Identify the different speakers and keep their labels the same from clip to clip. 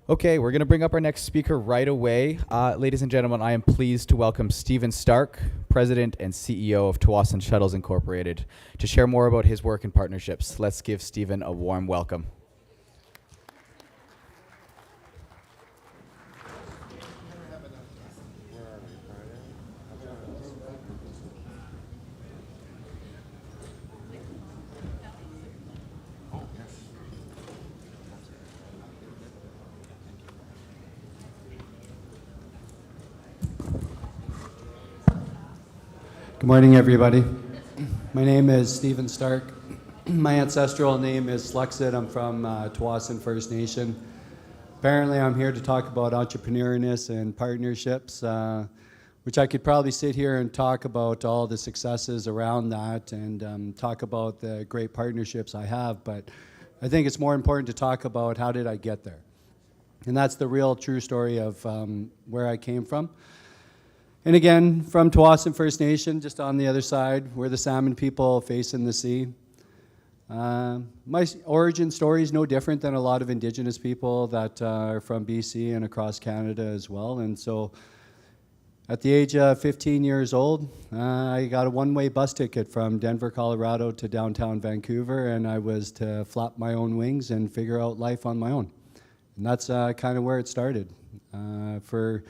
Speaker 1: Okay, we're going to bring up our next speaker right away. Ladies and gentlemen, I am pleased to welcome Stephen Stark, President and CEO of Tsawwassen Shuttles Incorporated, to share more about his work and partnerships. Let's give Stephen a warm welcome.
Speaker 2: Good morning, everybody. My name is Stephen Stark. My ancestral name is Sluxit. I'm from Tsawwassen First Nation. Apparently, I'm here to talk about entrepreneurness and partnerships, which I could probably sit here and talk about all the successes around that and talk about the great partnerships I have, but I think it's more important to talk about how did I get there. And that's the real true story of where I came from. And again, from Tsawwassen First Nation, just on the other side, we're the salmon people facing the sea. My origin story is no different than a lot of Indigenous people that are from BC and across Canada as well. And so at the age of 15 years old, I got a one-way bus ticket from Denver, Colorado to downtown Vancouver, and I was to flap my own wings and figure out life on my own. And that's kind of where it started. For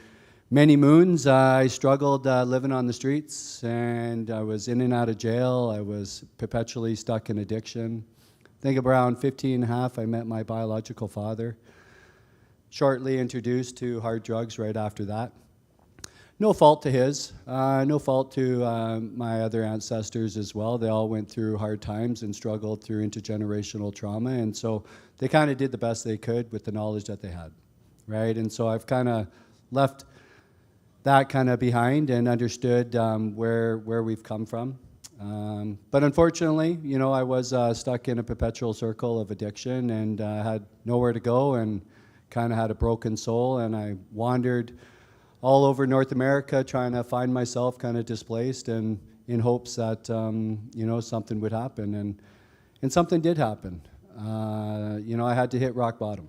Speaker 2: many moons, I struggled living on the streets, and I was in and out of jail. I was perpetually stuck in addiction. I think around 15 and a half, I met my biological father. Shortly introduced to hard drugs right after that. No fault to his, no fault to my other ancestors as well. They all went through hard times and struggled through intergenerational trauma, and so they kind of did the best they could with the knowledge that they had, right? And so I've kind of left that kind of behind and understood where we've come from. But unfortunately, you know, I was stuck in a perpetual circle of addiction and had nowhere to go and kind of had a broken soul, and I wandered all over North America trying to find myself, kind of displaced, and in hopes that you know, something would happen, and something did happen. You know, I had to hit rock bottom,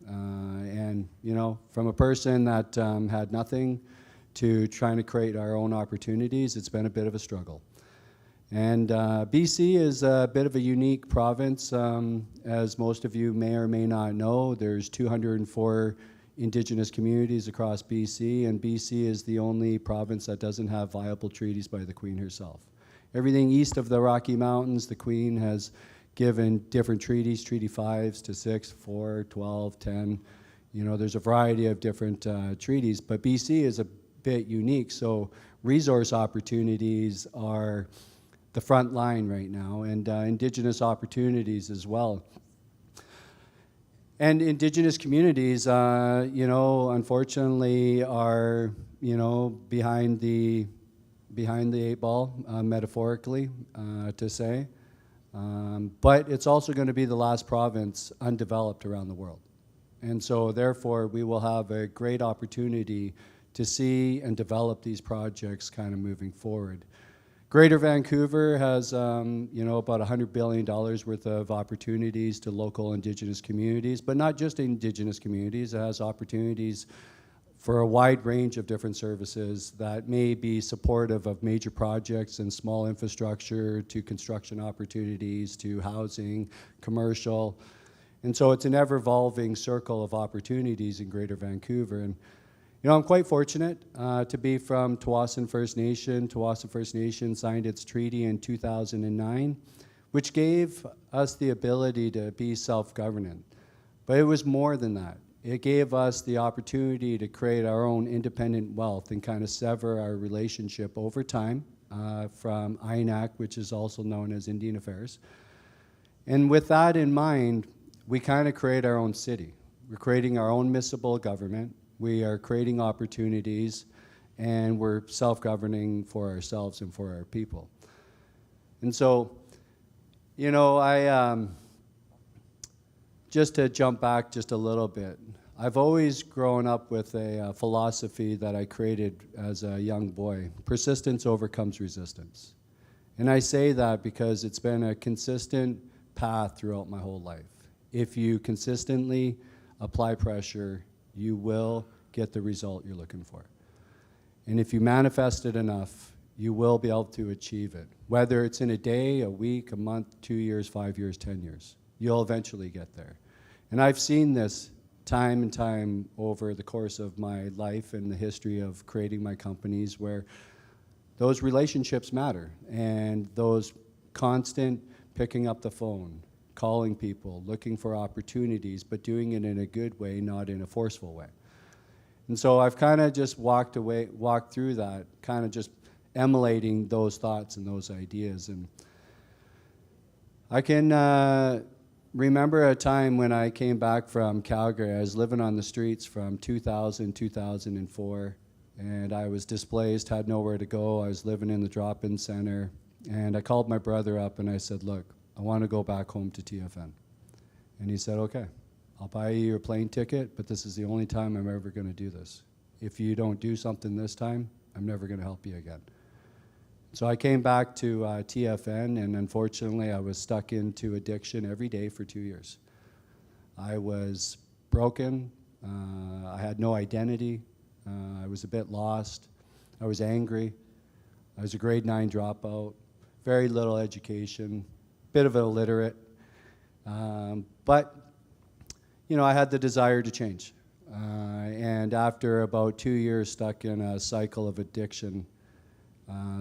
Speaker 2: and you know, from a person that had nothing to trying to create our own opportunities, it's been a bit of a struggle. And BC is a bit of a unique province, as most of you may or may not know. There's 204 Indigenous communities across BC, and BC is the only province that doesn't have viable treaties by the Queen herself. Everything east of the Rocky Mountains, the Queen has given different treaties, Treaty 5s to 6, 4, 12, 10. You know, there's a variety of different treaties, but BC is a bit unique, so resource opportunities are the front line right now, and Indigenous opportunities as well. And Indigenous communities, you know, unfortunately are, you know, behind the 8 ball, metaphorically to say. But it's also going to be the last province undeveloped around the world. And so therefore we will have a great opportunity to see and develop these projects kind of moving forward. Greater Vancouver has, you know, about $100 billion worth of opportunities to local Indigenous communities, but not just Indigenous communities. It has opportunities for a wide range of different services that may be supportive of major projects and small infrastructure to construction opportunities to housing, commercial. And so it's an ever-evolving circle of opportunities in Greater Vancouver. And you know, I'm quite fortunate to be from Tsawwassen First Nation. Tsawwassen First Nation signed its treaty in 2009, which gave us the ability to be self-governant. But it was more than that. It gave us the opportunity to create our own independent wealth and kind of sever our relationship over time from INAC, which is also known as Indian Affairs. And with that in mind, we kind of create our own city. We're creating our own municipal government. We are creating opportunities, and we're self-governing for ourselves and for our people. And so, you know, just to jump back just a little bit, I've always grown up with a philosophy that I created as a young boy. Persistence overcomes resistance. And I say that because it's been a consistent path throughout my whole life. If you consistently apply pressure, you will get the result you're looking for. And if you manifest it enough, you will be able to achieve it. Whether it's in a day, a week, a month, 2 years, 5 years, 10 years, you'll eventually get there. And I've seen this time and time over the course of my life and the history of creating my companies, where those relationships matter, and those constant picking up the phone, calling people, looking for opportunities, but doing it in a good way, not in a forceful way. And so I've kind of just walked through that, kind of just emulating those thoughts and those ideas. And I can remember a time when I came back from Calgary. I was living on the streets from 2000, 2004, and I was displaced, had nowhere to go. I was living in the drop-in center, and I called my brother up and I said, look, I want to go back home to TFN. And he said, okay, I'll buy you your plane ticket, but this is the only time I'm ever going to do this. If you don't do something this time, I'm never going to help you again. So I came back to TFN, and unfortunately I was stuck into addiction every day for 2 years. I was broken, I had no identity, I was a bit lost, I was angry, I was a grade 9 dropout, very little education, bit of illiterate, but you know, I had the desire to change. And after about 2 years stuck in a cycle of addiction,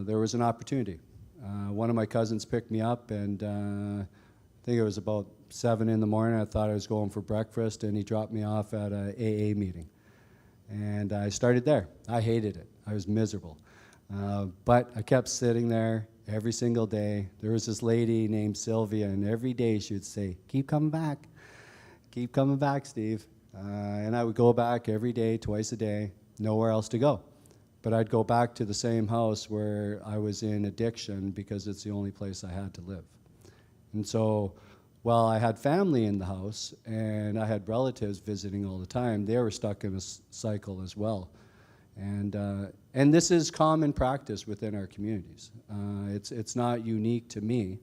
Speaker 2: there was an opportunity. One of my cousins picked me up, and I think it was about 7 in the morning. I thought I was going for breakfast, and he dropped me off at a AA meeting. And I started there. I hated it. I was miserable. But I kept sitting there every single day. There was this lady named Sylvia, and every day she would say, keep coming back. Keep coming back, Steve. And I would go back every day, twice a day, nowhere else to go. But I'd go back to the same house where I was in addiction because it's the only place I had to live. And so while I had family in the house and I had relatives visiting all the time, they were stuck in a cycle as well. And this is common practice within our communities. It's not unique to me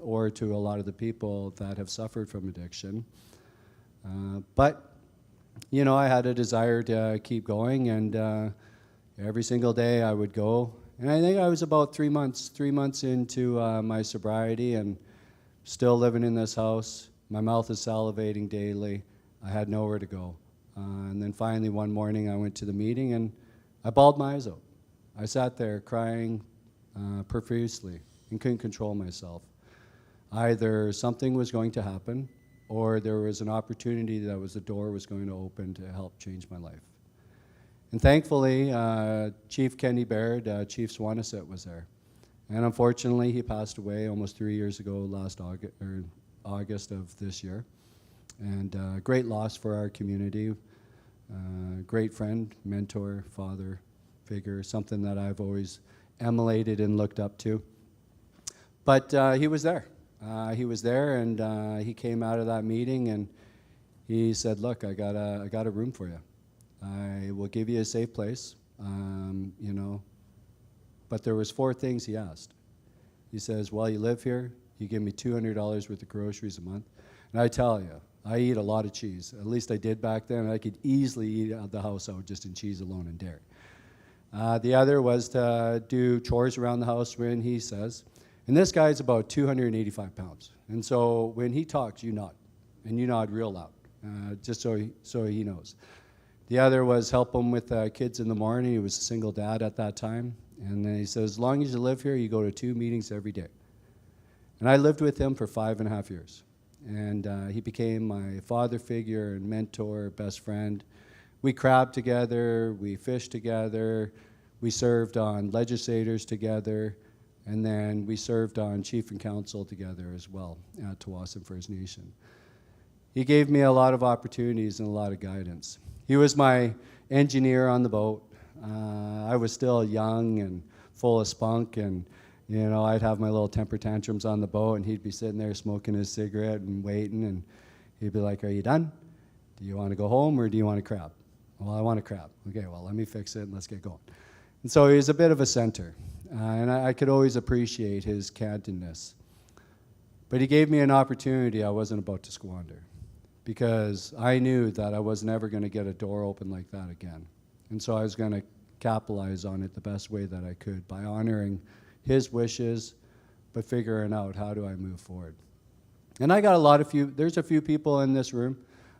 Speaker 2: or to a lot of the people that have suffered from addiction. But, you know, I had a desire to keep going, and every single day I would go. And I think I was about 3 months into my sobriety, and still living in this house. My mouth is salivating daily. I had nowhere to go. And then finally one morning I went to the meeting and I bawled my eyes out. I sat there crying profusely and couldn't control myself. Either something was going to happen or there was an opportunity that was the door was going to open to help change my life. And thankfully, Chief Kenny Baird, Chief Tsawwassen was there. And unfortunately, he passed away almost 3 years ago, last August of this year. And great loss for our community. Great friend, mentor, father figure, something that I've always emulated and looked up to. But he was there. He was there, and he came out of that meeting and he said, look, I got a room for you. I will give you a safe place, you know. But there was 4 things he asked. He says, while you live here, you give me $200 worth of groceries a month. And I tell you, I eat a lot of cheese. At least I did back then. I could easily eat out the house out just in cheese alone and dairy. The other was to do chores around the house when he says, and this guy's about 285 pounds. And so when he talks, you nod, and you nod real loud, just so he knows. The other was help him with kids in the morning. He was a single dad at that time. And then he says, as long as you live here, you go to 2 meetings every day. And I lived with him for 5.5 years. And he became my father figure and mentor, best friend. We crabbed together, we fished together, we served on legislators together, and then we served on chief and council together as well at Tsawwassen First Nation. He gave me a lot of opportunities and a lot of guidance. He was my engineer on the boat. I was still young and full of spunk, and you know, I'd have my little temper tantrums on the boat, and he'd be sitting there smoking his cigarette and waiting, and he'd be like, are you done? Do you want to go home, or do you want to crab? Well, I want to crab. Okay, well, let me fix it, and let's get going. And so he was a bit of a center, and I could always appreciate his candidness. But he gave me an opportunity I wasn't about to squander. because I knew that I was never going to get a door open like that again. And so I was going to capitalize on it the best way that I could by honoring his wishes, but figuring out how do I move forward. And I got there's a few people in this room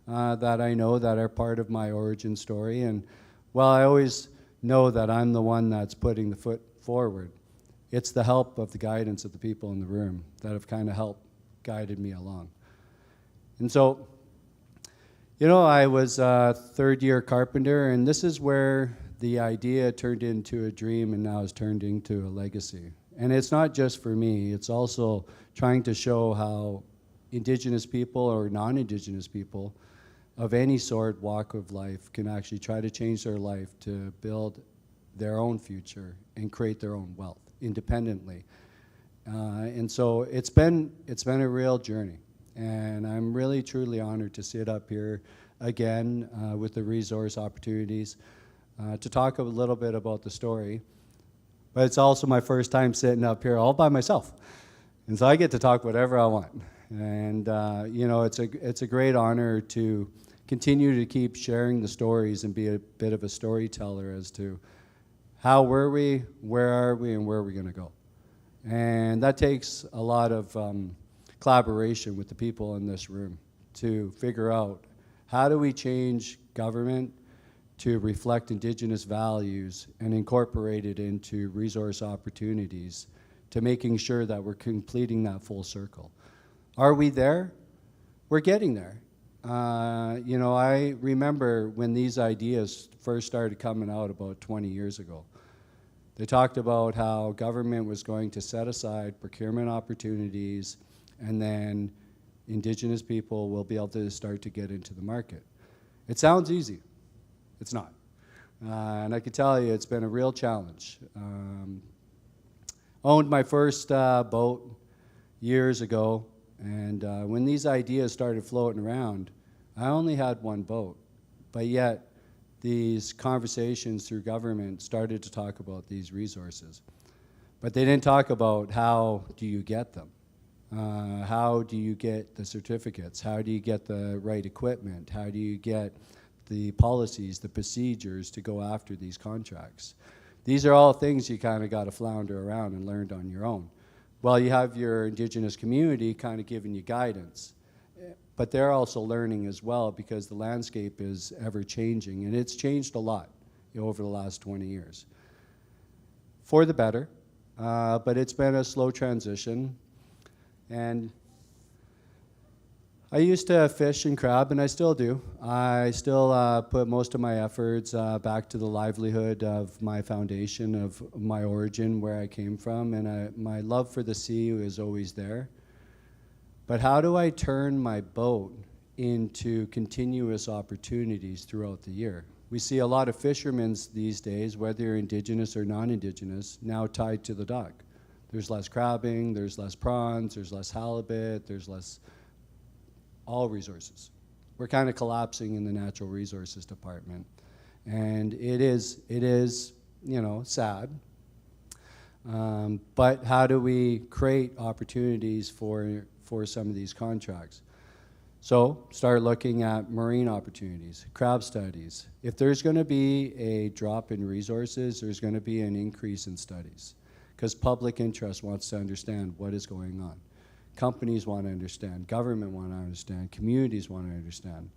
Speaker 2: that I know that are part of my origin story. And while I always know that I'm the one that's putting the foot forward, it's the help of the guidance of the people in the room that have kind of helped guided me along. And so, you know, I was a third-year carpenter, and this is where the idea turned into a dream and now has turned into a legacy. And it's not just for me, it's also trying to show how Indigenous people or non-Indigenous people of any sort, walk of life, can actually try to change their life to build their own future and create their own wealth independently. And so it's been a real journey. And I'm really, truly honored to sit up here again with the resource opportunities to talk a little bit about the story. But it's also my first time sitting up here all by myself. And so I get to talk whatever I want. And you know, it's a great honor to continue to keep sharing the stories and be a bit of a storyteller as to how were we, where are we, and where are we going to go. And that takes a lot of collaboration with the people in this room to figure out how do we change government to reflect Indigenous values and incorporate it into resource opportunities to making sure that we're completing that full circle. Are we there? We're getting there. You know, I remember when these ideas first started coming out about 20 years ago. They talked about how government was going to set aside procurement opportunities, and then Indigenous people will be able to start to get into the market. It sounds easy. It's not. And I can tell you it's been a real challenge. Owned my first boat years ago, and when these ideas started floating around, I only had one boat, but yet these conversations through government started to talk about these resources. But they didn't talk about how do you get them? How do you get the certificates? How do you get the right equipment? How do you get the policies, the procedures to go after these contracts? These are all things you kind of got to flounder around and learn on your own. Well, you have your Indigenous community kind of giving you guidance, but they're also learning as well because the landscape is ever changing, and it's changed a lot over the last 20 years. For the better, but it's been a slow transition. And I used to fish and crab, and I still do. I still put most of my efforts back to the livelihood of my foundation, of my origin, where I came from, and my love for the sea is always there. But how do I turn my boat into continuous opportunities throughout the year? We see a lot of fishermen these days, whether you're Indigenous or non-Indigenous, now tied to the dock. There's less crabbing, there's less prawns, there's less halibut, there's less all resources. We're kind of collapsing in the natural resources department. And it is, you know, sad. But how do we create opportunities for some of these contracts? So start looking at marine opportunities, crab studies. If there's going to be a drop in resources, there's going to be an increase in studies, because public interest wants to understand what is going on. Companies want to understand, government want to understand, communities want to understand.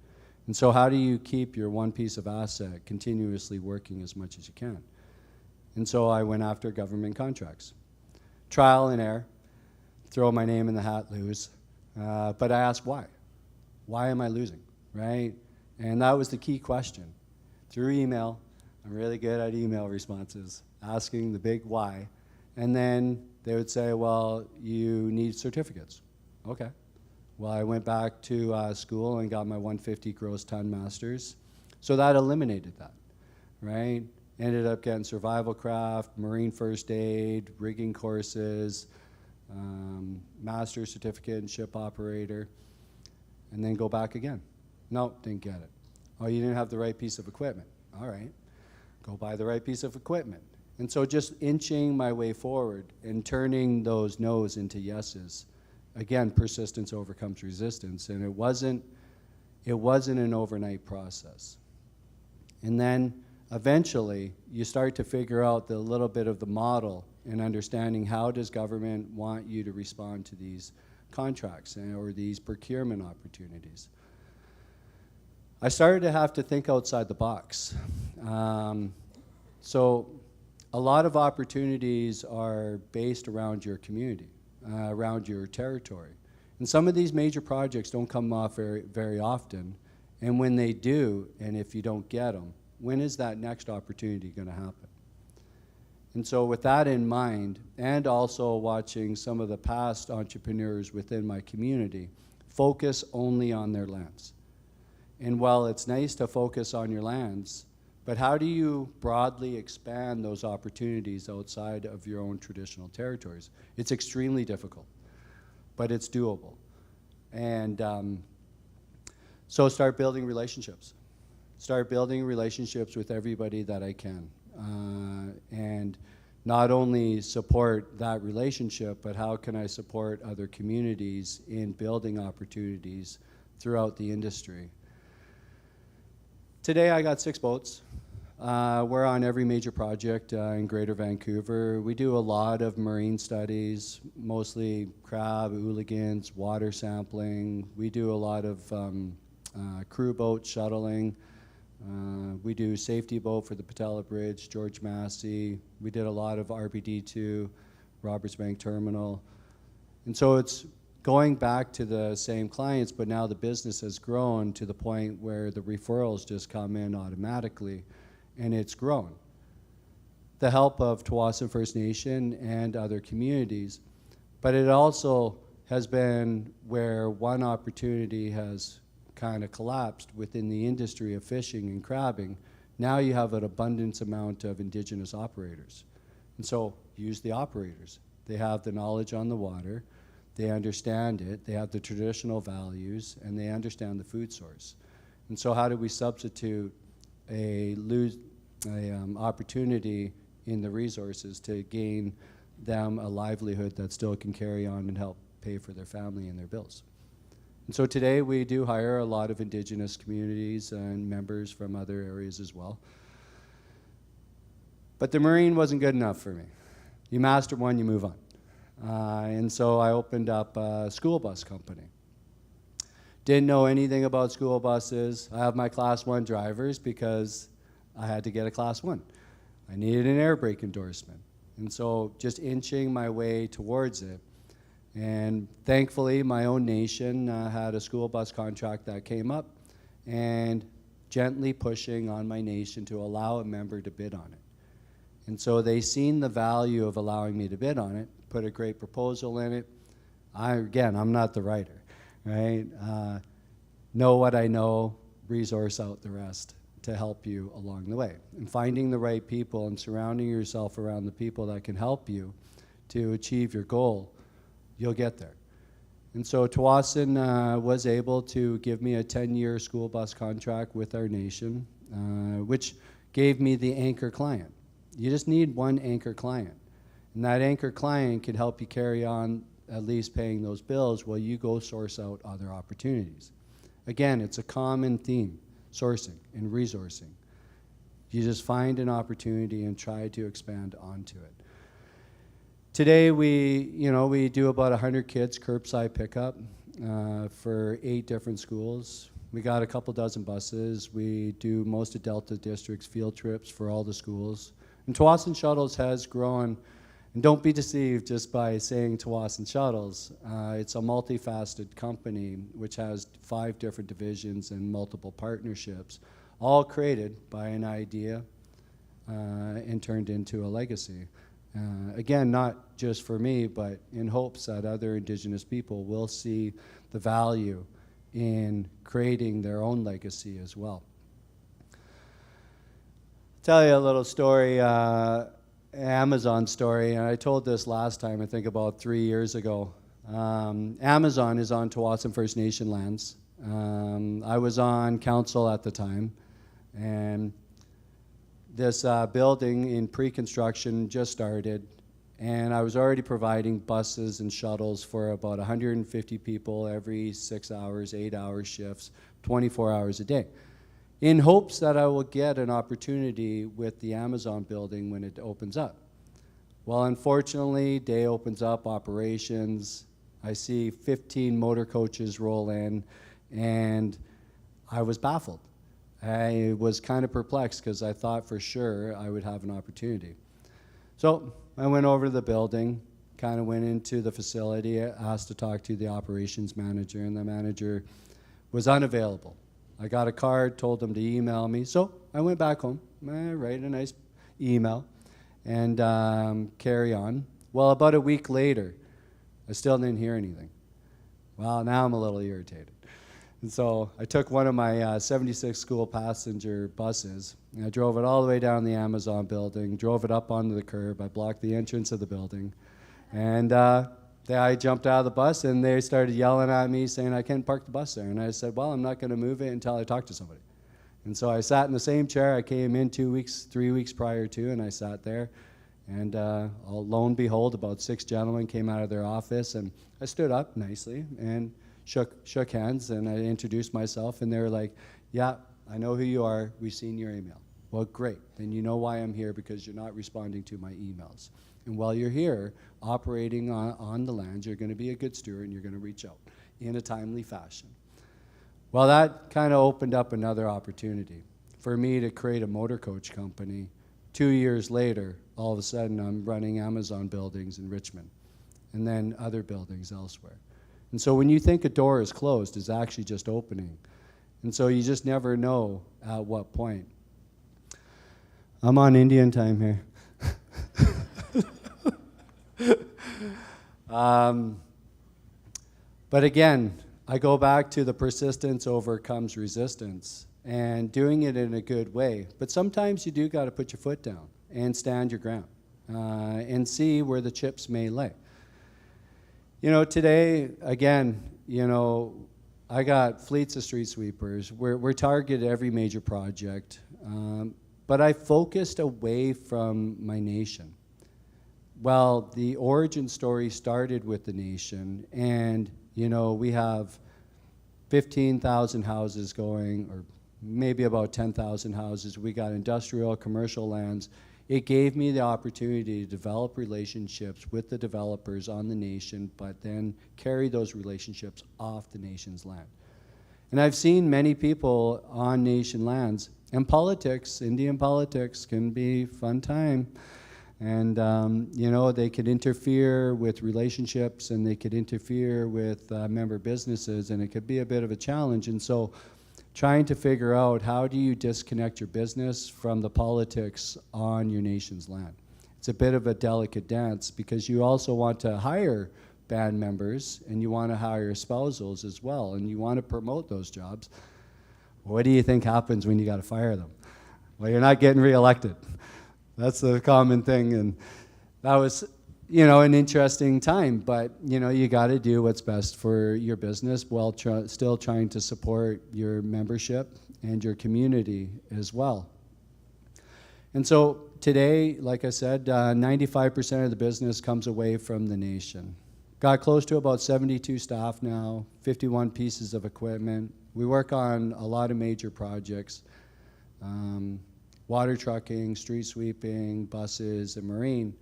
Speaker 2: And so how do you keep your one piece of asset continuously working as much as you can? And so I went after government contracts. Trial and error, throw my name in the hat, lose. But I asked why. Why am I losing, right? And that was the key question. Through email, I'm really good at email responses, asking the big why. And then they would say, well, you need certificates. Okay. Well, I went back to school and got my 150 gross ton master's. So that eliminated that, right? Ended up getting survival craft, marine first aid, rigging courses, master's certificate in ship operator, and then go back again. Nope, didn't get it. Oh, you didn't have the right piece of equipment. All right, go buy the right piece of equipment. And so just inching my way forward and turning those no's into yeses. Again, persistence overcomes resistance. And it wasn't It wasn't an overnight process. And then eventually you start to figure out the little bit of the model and understanding how does government want you to respond to these contracts or these procurement opportunities. I started to have to think outside the box. So a lot of opportunities are based around your community, around your territory. And some of these major projects don't come off very often. And when they do, and if you don't get them, when is that next opportunity going to happen? And so with that in mind, and also watching some of the past entrepreneurs within my community focus only on their lands. And while it's nice to focus on your lands, but how do you broadly expand those opportunities outside of your own traditional territories? It's extremely difficult, but it's doable. And so start building relationships. Start building relationships with everybody that I can. And not only support that relationship, but how can I support other communities in building opportunities throughout the industry. Today I got 6 boats. We're on every major project in Greater Vancouver. We do a lot of marine studies, mostly crab, ooligans, water sampling. We do a lot of crew boat shuttling. We do safety boat for the Botel Bridge, George Massey. We did a lot of RBD2, Roberts Bank Terminal. And so it's going back to the same clients, but now the business has grown to the point where the referrals just come in automatically, and it's grown. The help of Tsawwassen First Nation and other communities, but it also has been where one opportunity has kind of collapsed within the industry of fishing and crabbing. Now you have an abundance amount of Indigenous operators. And so use the operators. They have the knowledge on the water, they understand it, they have the traditional values, and they understand the food source. And so how do we substitute a opportunity in the resources to gain them a livelihood that still can carry on and help pay for their family and their bills? And so today we do hire a lot of Indigenous communities and members from other areas as well. But the marine wasn't good enough for me. You master one, you move on. And so I opened up a school bus company. Didn't know anything about school buses. I have my Class 1 drivers because I had to get a Class 1. I needed an air brake endorsement. And so just inching my way towards it. And thankfully, my own nation had a school bus contract that came up, and gently pushing on my nation to allow a member to bid on it. And so they seen the value of allowing me to bid on it, put a great proposal in it. Again, I'm not the writer, right? Know what I know, resource out the rest to help you along the way. And finding the right people and surrounding yourself around the people that can help you to achieve your goal, you'll get there. And so Tsawwassen was able to give me a 10-year school bus contract with our nation, which gave me the anchor client. You just need one anchor client. And that anchor client can help you carry on at least paying those bills while you go source out other opportunities. Again, it's a common theme, sourcing and resourcing. You just find an opportunity and try to expand onto it. Today we do about 100 kids curbside pickup for 8 different schools. We got a couple dozen buses. We do most of Delta District's field trips for all the schools. And Tsawwassen Shuttles has grown, and don't be deceived just by saying Tsawwassen Shuttles. It's a multifaceted company which has 5 different divisions and multiple partnerships, all created by an idea and turned into a legacy. Again, not just for me, but in hopes that other Indigenous people will see the value in creating their own legacy as well. Tell you a little story, Amazon story, and I told this last time, I think about 3 years ago. Amazon is on Tsawwassen First Nation lands. I was on council at the time, and this building in pre-construction just started, and I was already providing buses and shuttles for about 150 people every 6 hours, 8-hour shifts, 24 hours a day, in hopes that I will get an opportunity with the Amazon building when it opens up. Well, unfortunately, day opens up, operations, I see 15 motor coaches roll in, and I was baffled. I was kind of perplexed because I thought for sure I would have an opportunity. So I went over to the building, kind of went into the facility, asked to talk to the operations manager, and the manager was unavailable. I got a card, told them to email me, so I went back home, write a nice email, and carry on. Well, about a week later, I still didn't hear anything. Well, now I'm a little irritated. And so I took one of my 76 school passenger buses, and I drove it all the way down the Amazon building, drove it up onto the curb. I blocked the entrance of the building. And I jumped out of the bus, and they started yelling at me, saying I can't park the bus there. And I said, well, I'm not going to move it until I talk to somebody. And so I sat in the same chair I came in 3 weeks prior to, and I sat there. And lo and behold, about 6 gentlemen came out of their office, and I stood up nicely and shook hands, and I introduced myself, and they were like, yeah, I know who you are. We've seen your email. Well, great. Then you know why I'm here, because you're not responding to my emails. And while you're here, operating on the land, you're going to be a good steward, and you're going to reach out in a timely fashion. Well, that kind of opened up another opportunity for me to create a motor coach company. 2 years later, all of a sudden, I'm running Amazon buildings in Richmond, and then other buildings elsewhere. And so when you think a door is closed, it's actually just opening. And so you just never know at what point. I'm on Indian time here. But again, I go back to the persistence overcomes resistance, and doing it in a good way. But sometimes you do got to put your foot down and stand your ground and see where the chips may lay. You know, today, again, you know, I got fleets of street sweepers. We're targeted every major project, but I focused away from my nation. Well, the origin story started with the nation, and, you know, we have 15,000 houses going, or maybe about 10,000 houses. We got industrial, commercial lands. It gave me the opportunity to develop relationships with the developers on the nation, but then carry those relationships off the nation's land. And I've seen many people on nation lands, and politics, Indian politics, can be a fun time. And, you know, they could interfere with relationships, and they could interfere with member businesses, and it could be a bit of a challenge. And so trying to figure out how do you disconnect your business from the politics on your nation's land. It's a bit of a delicate dance, because you also want to hire band members, and you want to hire spousals as well, and you want to promote those jobs. What do you think happens when you got to fire them? Well, you're not getting reelected. That's the common thing, and that was, you know, an interesting time, but, you know, you got to do what's best for your business while still trying to support your membership and your community as well. And so today, like I said, 95% of the business comes away from the nation. Got close to about 72 staff now, 51 pieces of equipment. We work on a lot of major projects. Water trucking, street sweeping, buses, and marine.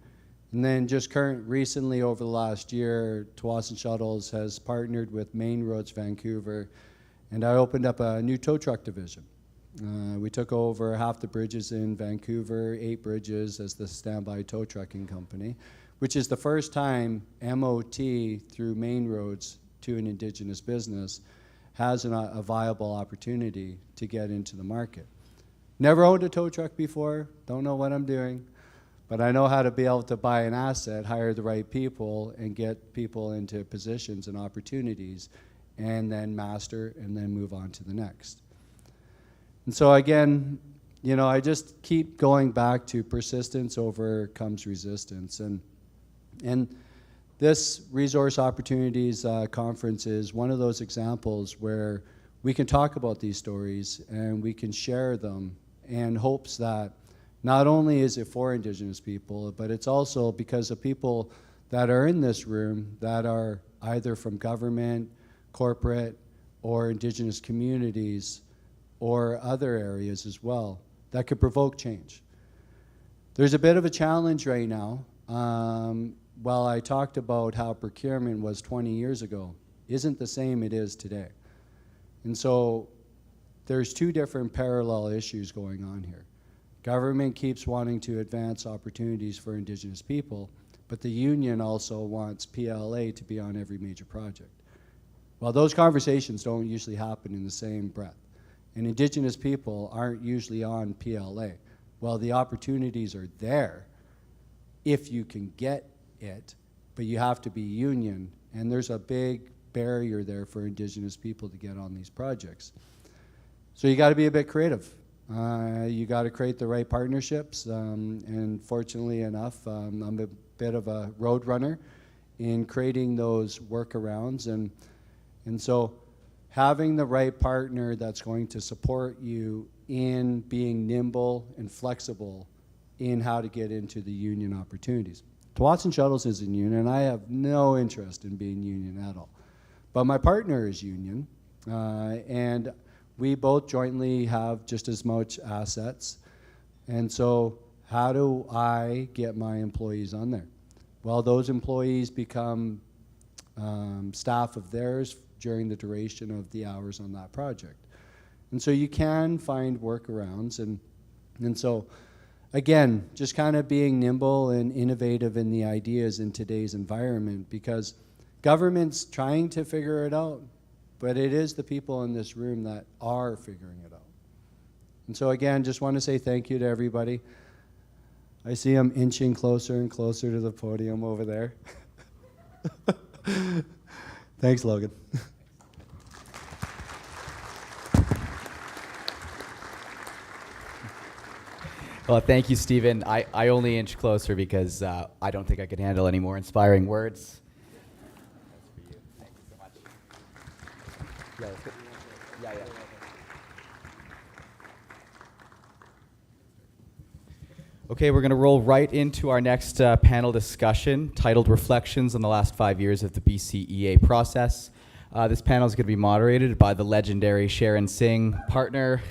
Speaker 2: And then just recently over the last year, Tsawwassen Shuttles has partnered with Main Roads Vancouver, and I opened up a new tow truck division. We took over half the bridges in Vancouver, 8 bridges as the standby tow trucking company, which is the first time MOT through Main Roads to an Indigenous business has a viable opportunity to get into the market. Never owned a tow truck before, don't know what I'm doing, but I know how to be able to buy an asset, hire the right people, and get people into positions and opportunities, and then master, and then move on to the next. And so again, you know, I just keep going back to persistence overcomes resistance. And this Resource Opportunities Conference is one of those examples where we can talk about these stories and we can share them in hopes that not only is it for Indigenous people, but it's also because of people that are in this room that are either from government, corporate, or Indigenous communities or other areas as well that could provoke change. There's a bit of a challenge right now. While I talked about how procurement was 20 years ago, isn't the same it is today. And so there's two different parallel issues going on here. Government keeps wanting to advance opportunities for Indigenous people, but the union also wants PLA to be on every major project. Well, those conversations don't usually happen in the same breath. And Indigenous people aren't usually on PLA. Well, the opportunities are there if you can get it, but you have to be union, and there's a big barrier there for Indigenous people to get on these projects. So you got to be a bit creative. You got to create the right partnerships, and fortunately enough, I'm a bit of a road runner in creating those workarounds, and so having the right partner that's going to support you in being nimble and flexible in how to get into the union opportunities. Tsawwassen Shuttles is in union, and I have no interest in being union at all. But my partner is union, and we both jointly have just as much assets. And so how do I get my employees on there? Well, those employees become staff of theirs during the duration of the hours on that project. And so you can find workarounds, and so again, just kind of being nimble and innovative in the ideas in today's environment, because government's trying to figure it out, but it is the people in this room that are figuring it out. And so again, just want to say thank you to everybody. I see them inching closer and closer to the podium over there. Thanks, Logan.
Speaker 1: Well, thank you, Stephen. I only inch closer because I don't think I could handle any more inspiring words. That's for you. Thank you so much. Yeah, let's go. Yeah. Okay, we're going to roll right into our next panel discussion titled Reflections on the Last 5 Years of the BCEA Process. This panel is going to be moderated by the legendary Sharon Singh, partner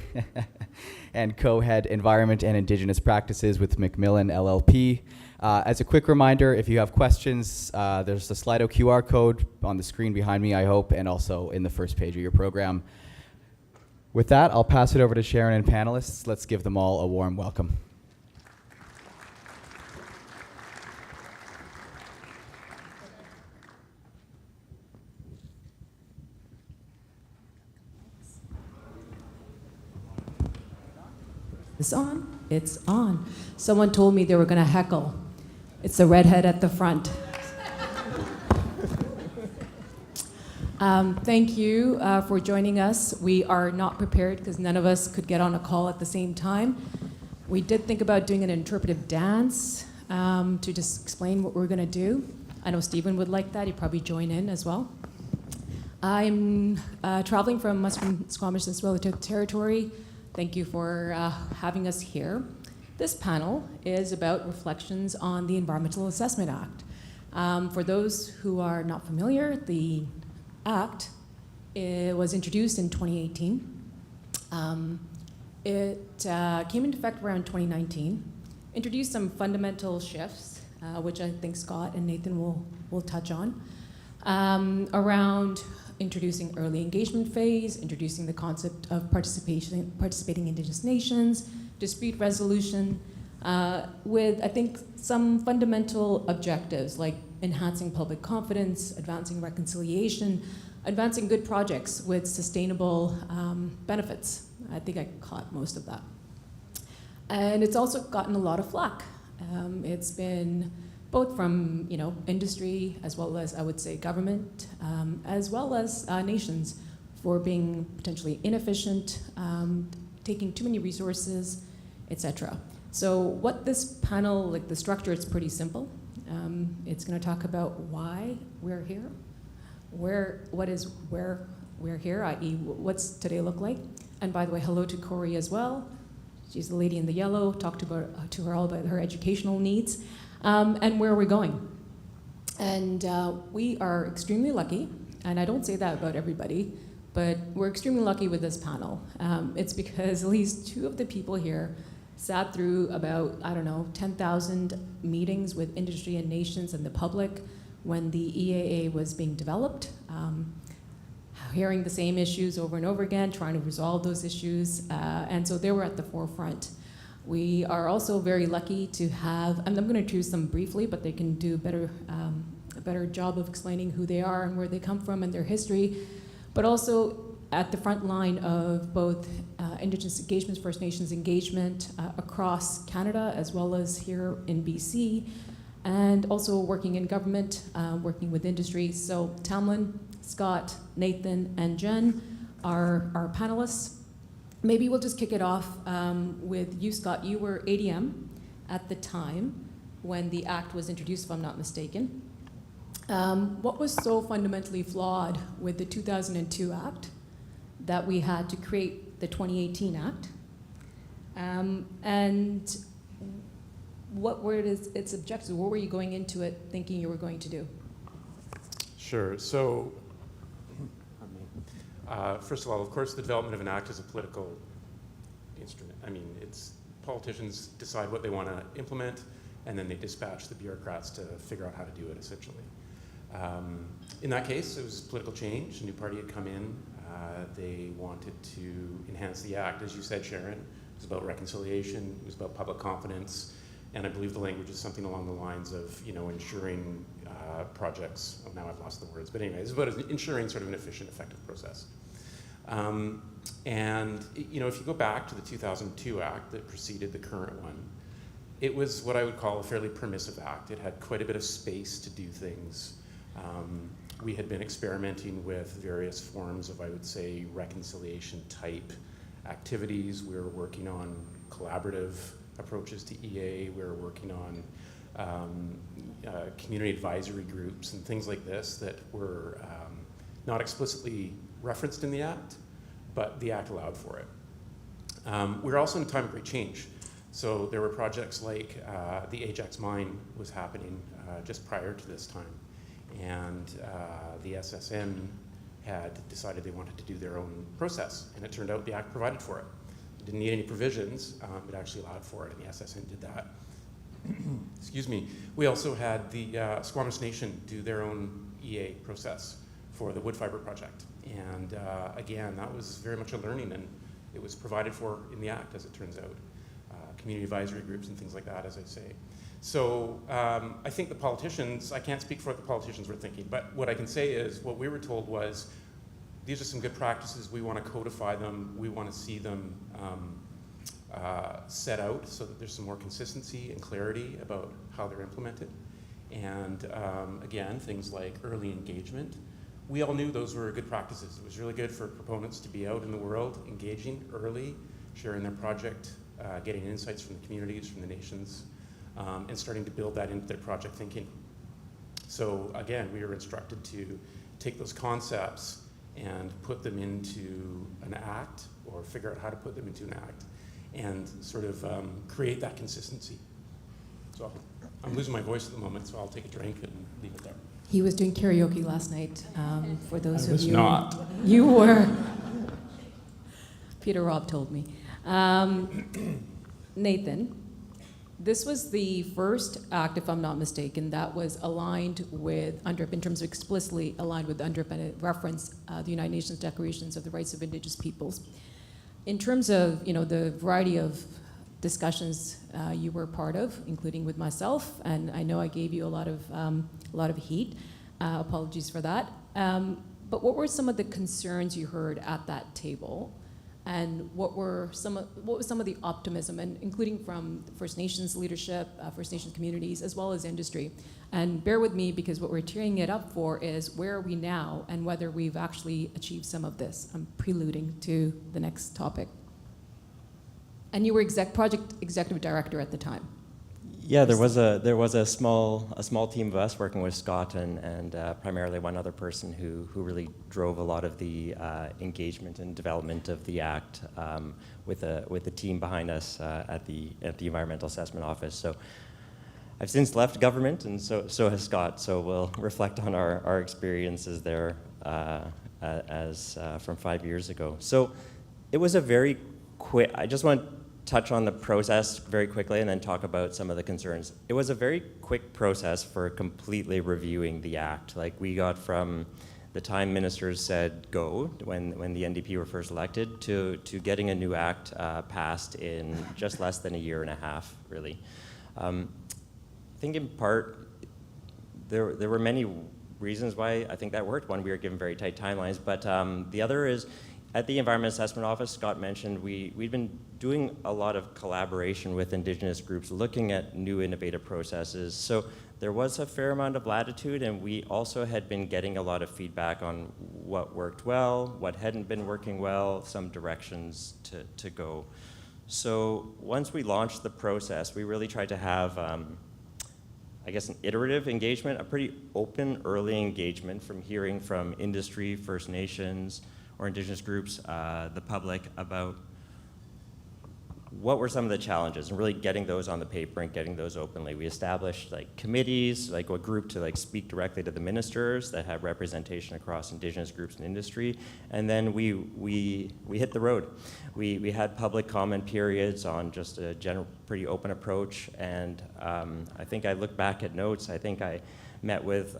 Speaker 1: and co-head Environment and Indigenous Practices with McMillan LLP. As a quick reminder, if you have questions, there's a Slido QR code on the screen behind me, I hope, and also in the first page of your program. With that, I'll pass it over to Sharon and panelists. Let's give them all a warm welcome.
Speaker 3: It's on. It's on. Someone told me they were going to heckle. It's the redhead at the front. Thank you for joining us. We are not prepared because none of us could get on a call at the same time. We did think about doing an interpretive dance to just explain what we're going to do. I know Stephen would like that. He'd probably join in as well. I'm traveling from Western Squamish and Tsawwassen Territory. Thank you for having us here. This panel is about reflections on the Environmental Assessment Act. For those who are not familiar, the Act was introduced in 2018. It came into effect around 2019, introduced some fundamental shifts, which I think Scott and Nathan will touch on, around introducing early engagement phase, introducing the concept of participating Indigenous nations, dispute resolution, with, I think, some fundamental objectives like enhancing public confidence, advancing reconciliation, advancing good projects with sustainable benefits. I think I caught most of that. And it's also gotten a lot of flack. It's been both from industry as well as, I would say, government, as well as nations for being potentially inefficient, taking too many resources, etc. So what this panel, the structure, it's pretty simple. It's going to talk about why we're here, where we're here, i.e. what's today look like. And by the way, hello to Corey as well. She's the lady in the yellow. Talked to her all about her educational needs. And where are we going? And we are extremely lucky, and I don't say that about everybody. But we're extremely lucky with this panel. It's because at least 2 of the people here sat through about, 10,000 meetings with industry and nations and the public when the EAA was being developed, hearing the same issues over and over again, trying to resolve those issues, and so they were at the forefront. We are also very lucky to have, and I'm going to introduce them briefly, but they can do a better job of explaining who they are and where they come from and their history, but also at the front line of both Indigenous engagements, First Nations engagement across Canada as well as here in BC, and also working in government, working with industry. So Tamlyn, Scott, Nathan, and Jen are our panelists. Maybe we'll just kick it off with you, Scott. You were ADM at the time when the Act was introduced, if I'm not mistaken. What was so fundamentally flawed with the 2002 Act that we had to create the 2018 Act? And what were its objectives? What were you going into it thinking you were going to do?
Speaker 4: Sure. So, first of all, of course, the development of an act is a political instrument. I mean, it's politicians decide what they want to implement, and then they dispatch the bureaucrats to figure out how to do it, essentially. In that case, it was political change. A new party had come in. They wanted to enhance the act. As you said, Sharon, it was about reconciliation. It was about public confidence. And I believe the language is something along the lines of, ensuring projects. Oh, now I've lost the words. But anyway, it's about ensuring sort of an efficient, effective process. And if you go back to the 2002 Act that preceded the current one, it was what I would call a fairly permissive act. It had quite a bit of space to do things. We had been experimenting with various forms of, I would say, reconciliation type activities. We were working on collaborative approaches to EA. We were working on community advisory groups and things like this that were not explicitly referenced in the Act, but the Act allowed for it. We were also in a time of great change. So there were projects like the Ajax mine was happening just prior to this time. And the SSN had decided they wanted to do their own process. And it turned out the Act provided for it. It didn't need any provisions, it actually allowed for it, and the SSN did that. Excuse me. We also had the Squamish Nation do their own EA process for the wood fiber project. And again, that was very much a learning, and it was provided for in the Act, as it turns out. Community advisory groups and things like that, as I say. So I think the politicians, I can't speak for what the politicians were thinking, but what I can say is what we were told was, these are some good practices, we want to codify them, we want to see them set out so that there's some more consistency and clarity about how they're implemented. And again, things like early engagement. We all knew those were good practices. It was really good for proponents to be out in the world, engaging early, sharing their project, getting insights from the communities, from the nations, and starting to build that into their project thinking. So again, we were instructed to take those concepts and put them into an act, or figure out how to put them into an act, and sort of create that consistency. So I'm losing my voice at the moment, so I'll take a drink and leave it there.
Speaker 3: He was doing karaoke last night, for those of you.
Speaker 4: I was not.
Speaker 3: You were. Peter Robb told me. Nathan, this was the first act, if I'm not mistaken, that was aligned with UNDRIP, in terms of explicitly aligned with UNDRIP, and it referenced the United Nations Declarations of the Rights of Indigenous Peoples. In terms of the variety of discussions you were part of, including with myself, and I know I gave you a lot of heat. Apologies for that. But what were some of the concerns you heard at that table? And what was some of the optimism, and including from First Nations leadership, First Nations communities, as well as industry? And bear with me, because what we're tearing it up for is where are we now and whether we've actually achieved some of this. I'm preluding to the next topic. And you were project executive director at the time.
Speaker 5: Yeah, there was a small team of us working with Scott and primarily one other person who really drove a lot of the engagement and development of the Act with a team behind us at the Environmental Assessment Office. So I've since left government, and so has Scott. So we'll reflect on our experiences there as from 5 years ago. So it was a very quick, I just want to touch on the process very quickly and then talk about some of the concerns. It was a very quick process for completely reviewing the act. Like, we got from the time ministers said go, when the NDP were first elected, to getting a new act passed in just less than a year and a half, really. I think in part, there were many reasons why I think that worked. One, we were given very tight timelines, but the other is, at the Environment Assessment Office, Scott mentioned, we'd been doing a lot of collaboration with Indigenous groups, looking at new innovative processes. So there was a fair amount of latitude, and we also had been getting a lot of feedback on what worked well, what hadn't been working well, some directions to go. So once we launched the process, we really tried to have, I guess, an iterative engagement, a pretty open early engagement from hearing from industry, First Nations, or Indigenous groups, the public, about what were some of the challenges, and really getting those on the paper and getting those openly. We established like committees, like a group to like speak directly to the ministers that have representation across Indigenous groups and industry, and then we hit the road. We had public comment periods on just a general, pretty open approach, and I think I look back at notes, I think I met with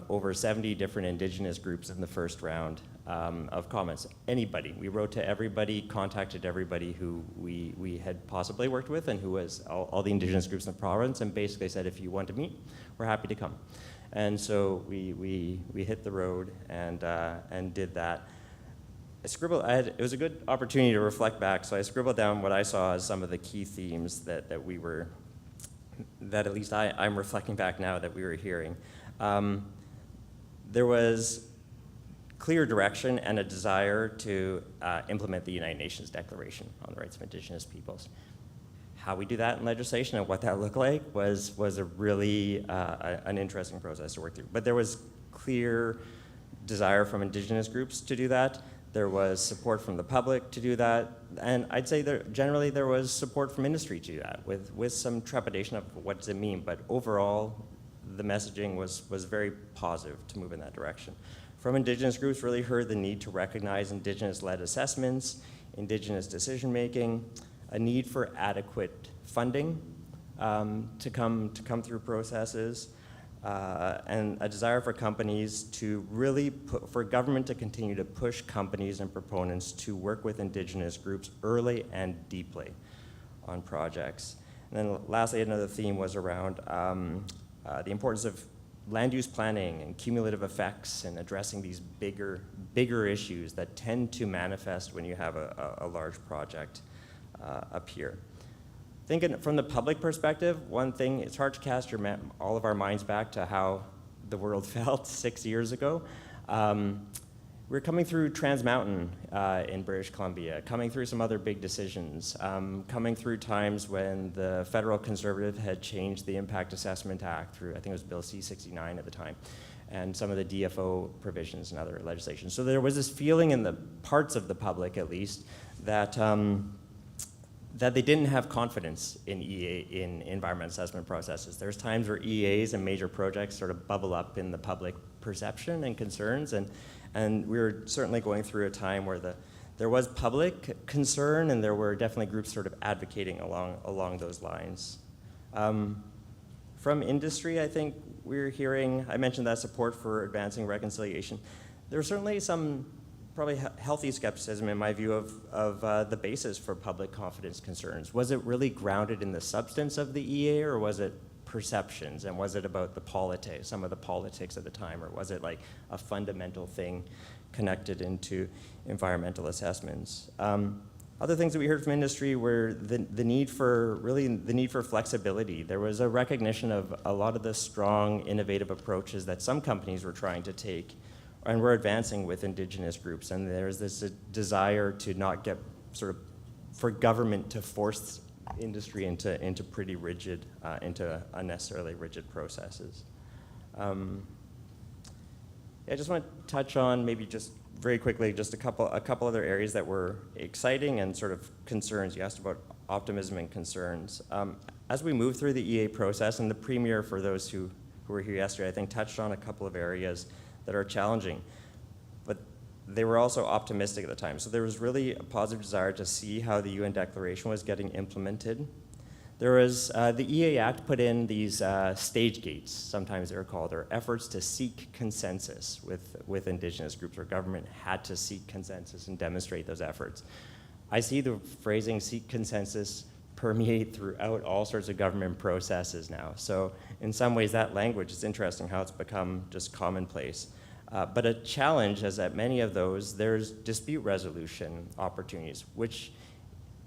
Speaker 5: over 70 different Indigenous groups in the first round of comments. Anybody. We wrote to everybody, contacted everybody who we had possibly worked with and who was all the Indigenous groups in the province, and basically said, if you want to meet, we're happy to come. And so we hit the road and did that. I scribbled, it was a good opportunity to reflect back, so I scribbled down what I saw as some of the key themes that at least I'm reflecting back now that we were hearing. There was clear direction and a desire to implement the United Nations Declaration on the Rights of Indigenous Peoples. How we do that in legislation and what that looked like was a really an interesting process to work through. But there was clear desire from Indigenous groups to do that. There was support from the public to do that, and I'd say generally there was support from industry to do that, with some trepidation of what does it mean, but overall the messaging was very positive to move in that direction. From Indigenous groups, really heard the need to recognize Indigenous-led assessments, Indigenous decision-making, a need for adequate funding to come through processes, and a desire for companies to really for government to continue to push companies and proponents to work with Indigenous groups early and deeply on projects. And then lastly, another theme was around the importance of land use planning and cumulative effects and addressing these bigger issues that tend to manifest when you have a large project appear. Thinking from the public perspective, one thing, it's hard to cast all of our minds back to how the world felt 6 years ago. We're coming through Trans Mountain in British Columbia, coming through some other big decisions, coming through times when the federal Conservative had changed the Impact Assessment Act through, I think it was Bill C-69 at the time, and some of the DFO provisions and other legislation. So there was this feeling in the parts of the public, at least, that that they didn't have confidence in in environmental assessment processes. There's times where EAs and major projects sort of bubble up in the public perception and concerns, and we were certainly going through a time where there was public concern, and there were definitely groups sort of advocating along those lines. From industry, I think we're hearing, I mentioned that support for advancing reconciliation. There's certainly some probably healthy skepticism, in my view, of the basis for public confidence concerns. Was it really grounded in the substance of the EA, or was it perceptions, and was it about the politics, some of the politics at the time, or was it like a fundamental thing connected into environmental assessments? Other things that we heard from industry were the need for flexibility. There was a recognition of a lot of the strong, innovative approaches that some companies were trying to take and we're advancing with Indigenous groups, and there's this desire to not get for government to force industry into pretty rigid, into unnecessarily rigid processes. I just want to touch on maybe just very quickly just a couple other areas that were exciting and sort of concerns. You asked about optimism and concerns. As we move through the EA process, and the Premier, for those who were here yesterday, I think touched on a couple of areas that are challenging. But they were also optimistic at the time. So there was really a positive desire to see how the UN Declaration was getting implemented. There was, the EA Act put in these stage gates, sometimes they're called, or efforts to seek consensus with Indigenous groups, where government had to seek consensus and demonstrate those efforts. I see the phrasing seek consensus permeate throughout all sorts of government processes now. So in some ways that language is interesting how it's become just commonplace. But a challenge is that many of those, there's dispute resolution opportunities, which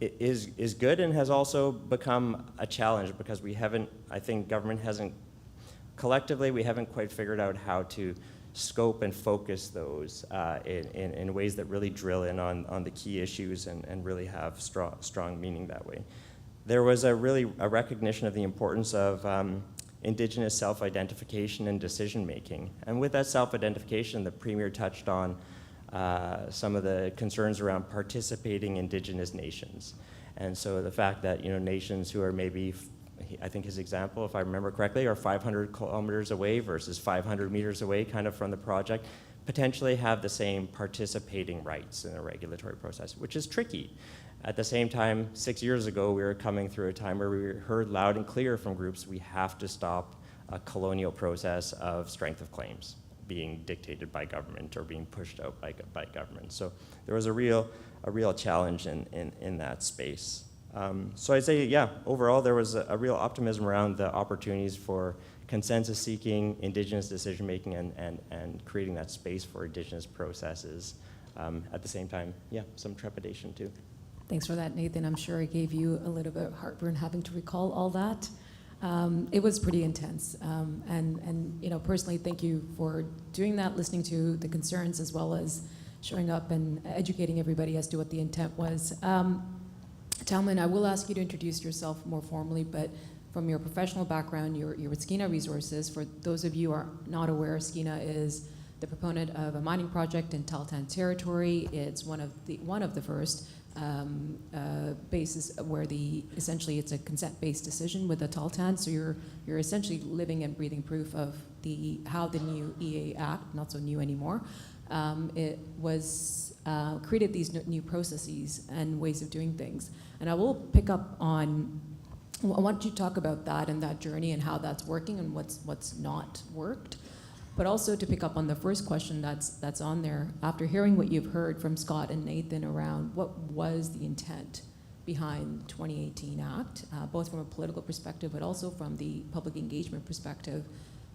Speaker 5: is good and has also become a challenge because we haven't, I think government hasn't, collectively we haven't quite figured out how to scope and focus those in ways that really drill in on the key issues and really have strong meaning that way. There was a recognition of the importance of Indigenous self-identification and decision-making. And with that self-identification, the Premier touched on some of the concerns around participating Indigenous nations. And so the fact that, nations who are maybe, I think his example, if I remember correctly, are 500 kilometers away versus 500 meters away kind of from the project, potentially have the same participating rights in the regulatory process, which is tricky. At the same time, 6 years ago, we were coming through a time where we heard loud and clear from groups, we have to stop a colonial process of strength of claims being dictated by government or being pushed out by government. So there was a real challenge in that space. So I'd say, yeah, overall there was a real optimism around the opportunities for consensus seeking, Indigenous decision making, and creating that space for Indigenous processes. At the same time, yeah, some trepidation too.
Speaker 3: Thanks for that, Nathan. I'm sure it gave you a little bit of heartburn having to recall all that. It was pretty intense. And personally, thank you for doing that, listening to the concerns, as well as showing up and educating everybody as to what the intent was. Tamlyn, I will ask you to introduce yourself more formally, but from your professional background, you're with Skeena Resources. For those of you who are not aware, Skeena is the proponent of a mining project in Tahltan territory. It's one of the first bases where essentially it's a consent-based decision with the Tahltan. So you're essentially living and breathing proof of how the new EA Act, not so new anymore, it was created these new processes and ways of doing things. And I will pick up on, I want you to talk about that and that journey and how that's working and what's not worked. But also to pick up on the first question that's on there, after hearing what you've heard from Scott and Nathan around what was the intent behind the 2018 Act, both from a political perspective but also from the public engagement perspective,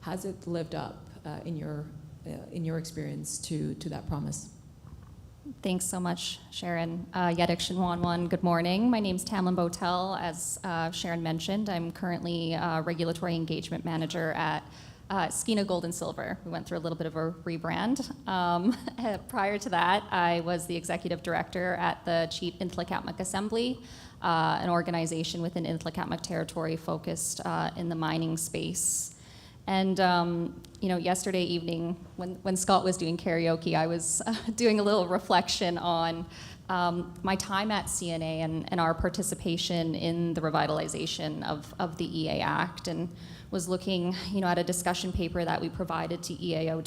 Speaker 3: has it lived up in your experience to that promise?
Speaker 6: Thanks so much, Sharon. Yadik Shinwanwan, good morning. My name's Tamlyn Botel. As Sharon mentioned, I'm currently Regulatory Engagement Manager at Skeena Gold and Silver. We went through a little bit of a rebrand. Prior to that, I was the Executive Director at the Cheat Ntlakatmak Assembly, an organization within Ntlakatmak territory focused in the mining space. And yesterday evening, when Scott was doing karaoke, I was doing a little reflection on my time at CNA and our participation in the revitalization of the EA Act, and was looking, at a discussion paper that we provided to EAO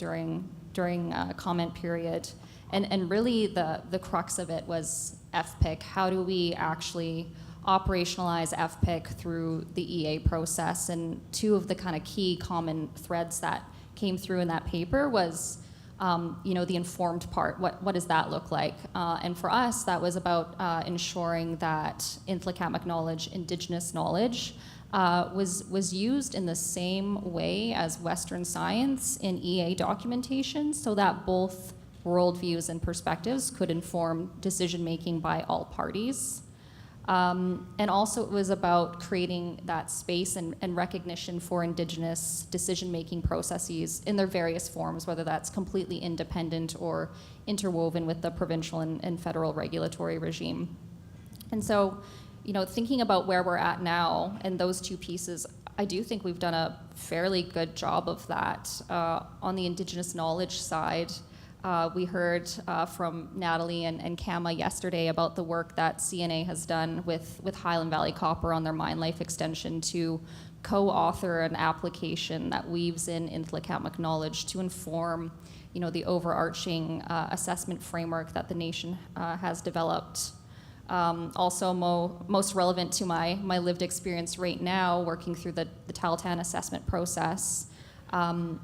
Speaker 6: during a comment period, and really the crux of it was FPIC. How do we actually operationalize FPIC through the EA process? And two of the kind of key common threads that came through in that paper was, the informed part. What does that look like? And for us, that was about ensuring that Ntlakatmak knowledge, Indigenous knowledge, was used in the same way as Western science in EA documentation, so that both worldviews and perspectives could inform decision-making by all parties. And also it was about creating that space and recognition for Indigenous decision-making processes in their various forms, whether that's completely independent or interwoven with the provincial and federal regulatory regime. And so, thinking about where we're at now and those two pieces, I do think we've done a fairly good job of that. On the Indigenous knowledge side, we heard from Natalie and Kama yesterday about the work that CNA has done with Highland Valley Copper on their mine life extension to co-author an application that weaves in Ntlakatmak knowledge to inform the overarching assessment framework that the nation has developed. Also, most relevant to my lived experience right now, working through the Tahltan assessment process. On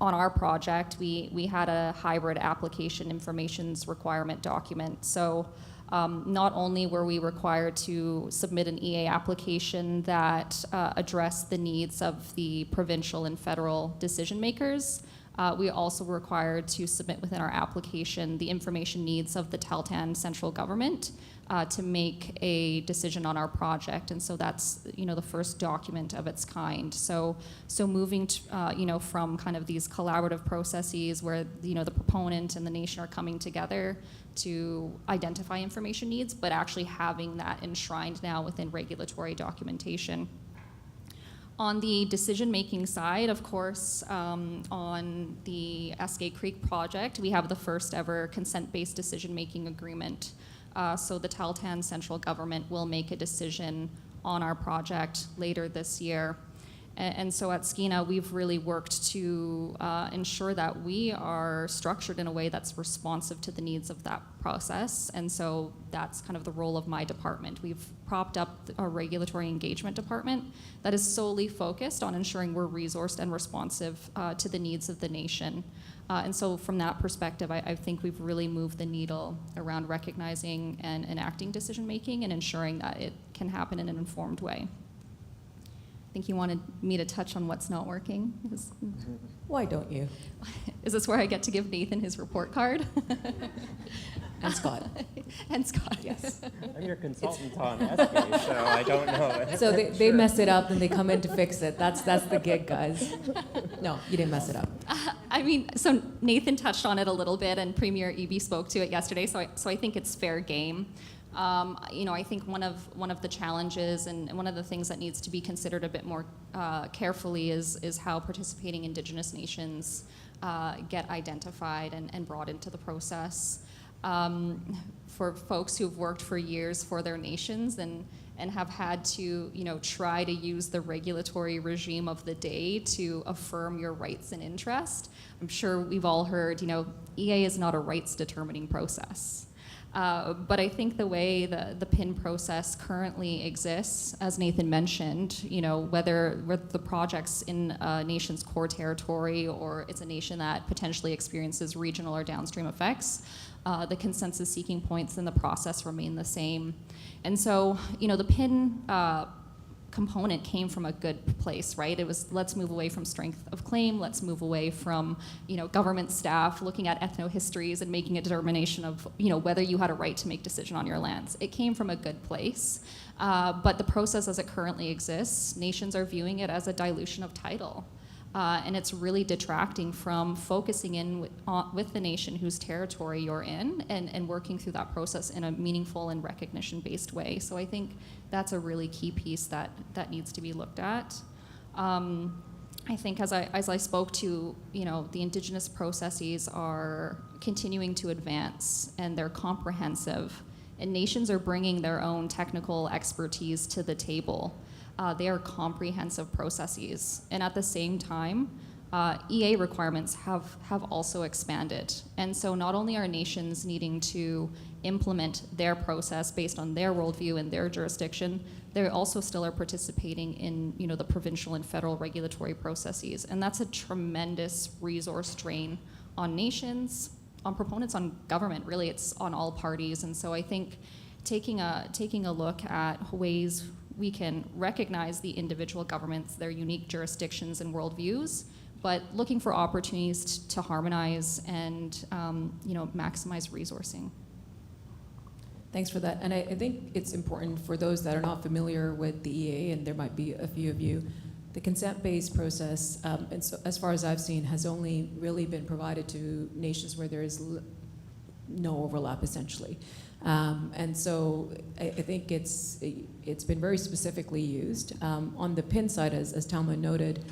Speaker 6: our project, we had a hybrid application informations requirement document. So not only were we required to submit an EA application that addressed the needs of the provincial and federal decision makers, we also were required to submit within our application the information needs of the Tahltan central government to make a decision on our project. And so that's, the first document of its kind. So moving to, from kind of these collaborative processes where, the proponent and the nation are coming together to identify information needs, but actually having that enshrined now within regulatory documentation. On the decision-making side, of course, on the Eskay Creek project, we have the first ever consent-based decision-making agreement. So the Tahltan central government will make a decision on our project later this year. And so at Skeena, we've really worked to ensure that we are structured in a way that's responsive to the needs of that process. And so that's kind of the role of my department. We've propped up a regulatory engagement department that is solely focused on ensuring we're resourced and responsive to the needs of the nation. And so from that perspective, I think we've really moved the needle around recognizing and enacting decision-making and ensuring that it can happen in an informed way. I think you wanted me to touch on what's not working.
Speaker 3: Why don't you?
Speaker 6: Is this where I get to give Nathan his report card?
Speaker 3: And Scott.
Speaker 6: And Scott.
Speaker 3: Yes.
Speaker 5: I'm your consultant on SK, so I don't know.
Speaker 3: So they mess it up and they come in to fix it. That's the gig, guys. No, you didn't mess it up.
Speaker 6: So Nathan touched on it a little bit, and Premier Eby spoke to it yesterday. So I think it's fair game. I think one of the challenges and one of the things that needs to be considered a bit more carefully is how participating Indigenous nations get identified and brought into the process. For folks who've worked for years for their nations and have had to, try to use the regulatory regime of the day to affirm your rights and interest, I'm sure we've all heard, EA is not a rights determining process. But I think the way the PIN process currently exists, as Nathan mentioned, whether the project's in a nation's core territory or it's a nation that potentially experiences regional or downstream effects, the consensus seeking points in the process remain the same. And so, the PIN component came from a good place, right? It was, let's move away from strength of claim, let's move away from, government staff looking at ethnohistories and making a determination of, whether you had a right to make decision on your lands. It came from a good place, but the process as it currently exists, nations are viewing it as a dilution of title. And it's really detracting from focusing in with the nation whose territory you're in and working through that process in a meaningful and recognition-based way. So I think that's a really key piece that needs to be looked at. I think as I spoke to, the Indigenous processes are continuing to advance and they're comprehensive, and nations are bringing their own technical expertise to the table. They are comprehensive processes, and at the same time, EA requirements have also expanded. And so not only are nations needing to implement their process based on their worldview and their jurisdiction, they also still are participating in the provincial and federal regulatory processes. And that's a tremendous resource drain on nations, on proponents, on government, really it's on all parties. And so I think taking a look at ways we can recognize the individual governments, their unique jurisdictions and worldviews, but looking for opportunities to harmonize and maximize resourcing.
Speaker 3: Thanks for that. And I think it's important for those that are not familiar with the EA, and there might be a few of you, the consent-based process, and so as far as I've seen, has only really been provided to nations where there is no overlap, essentially. And so I think it's been very specifically used. On the PIN side, as Tamlyn noted,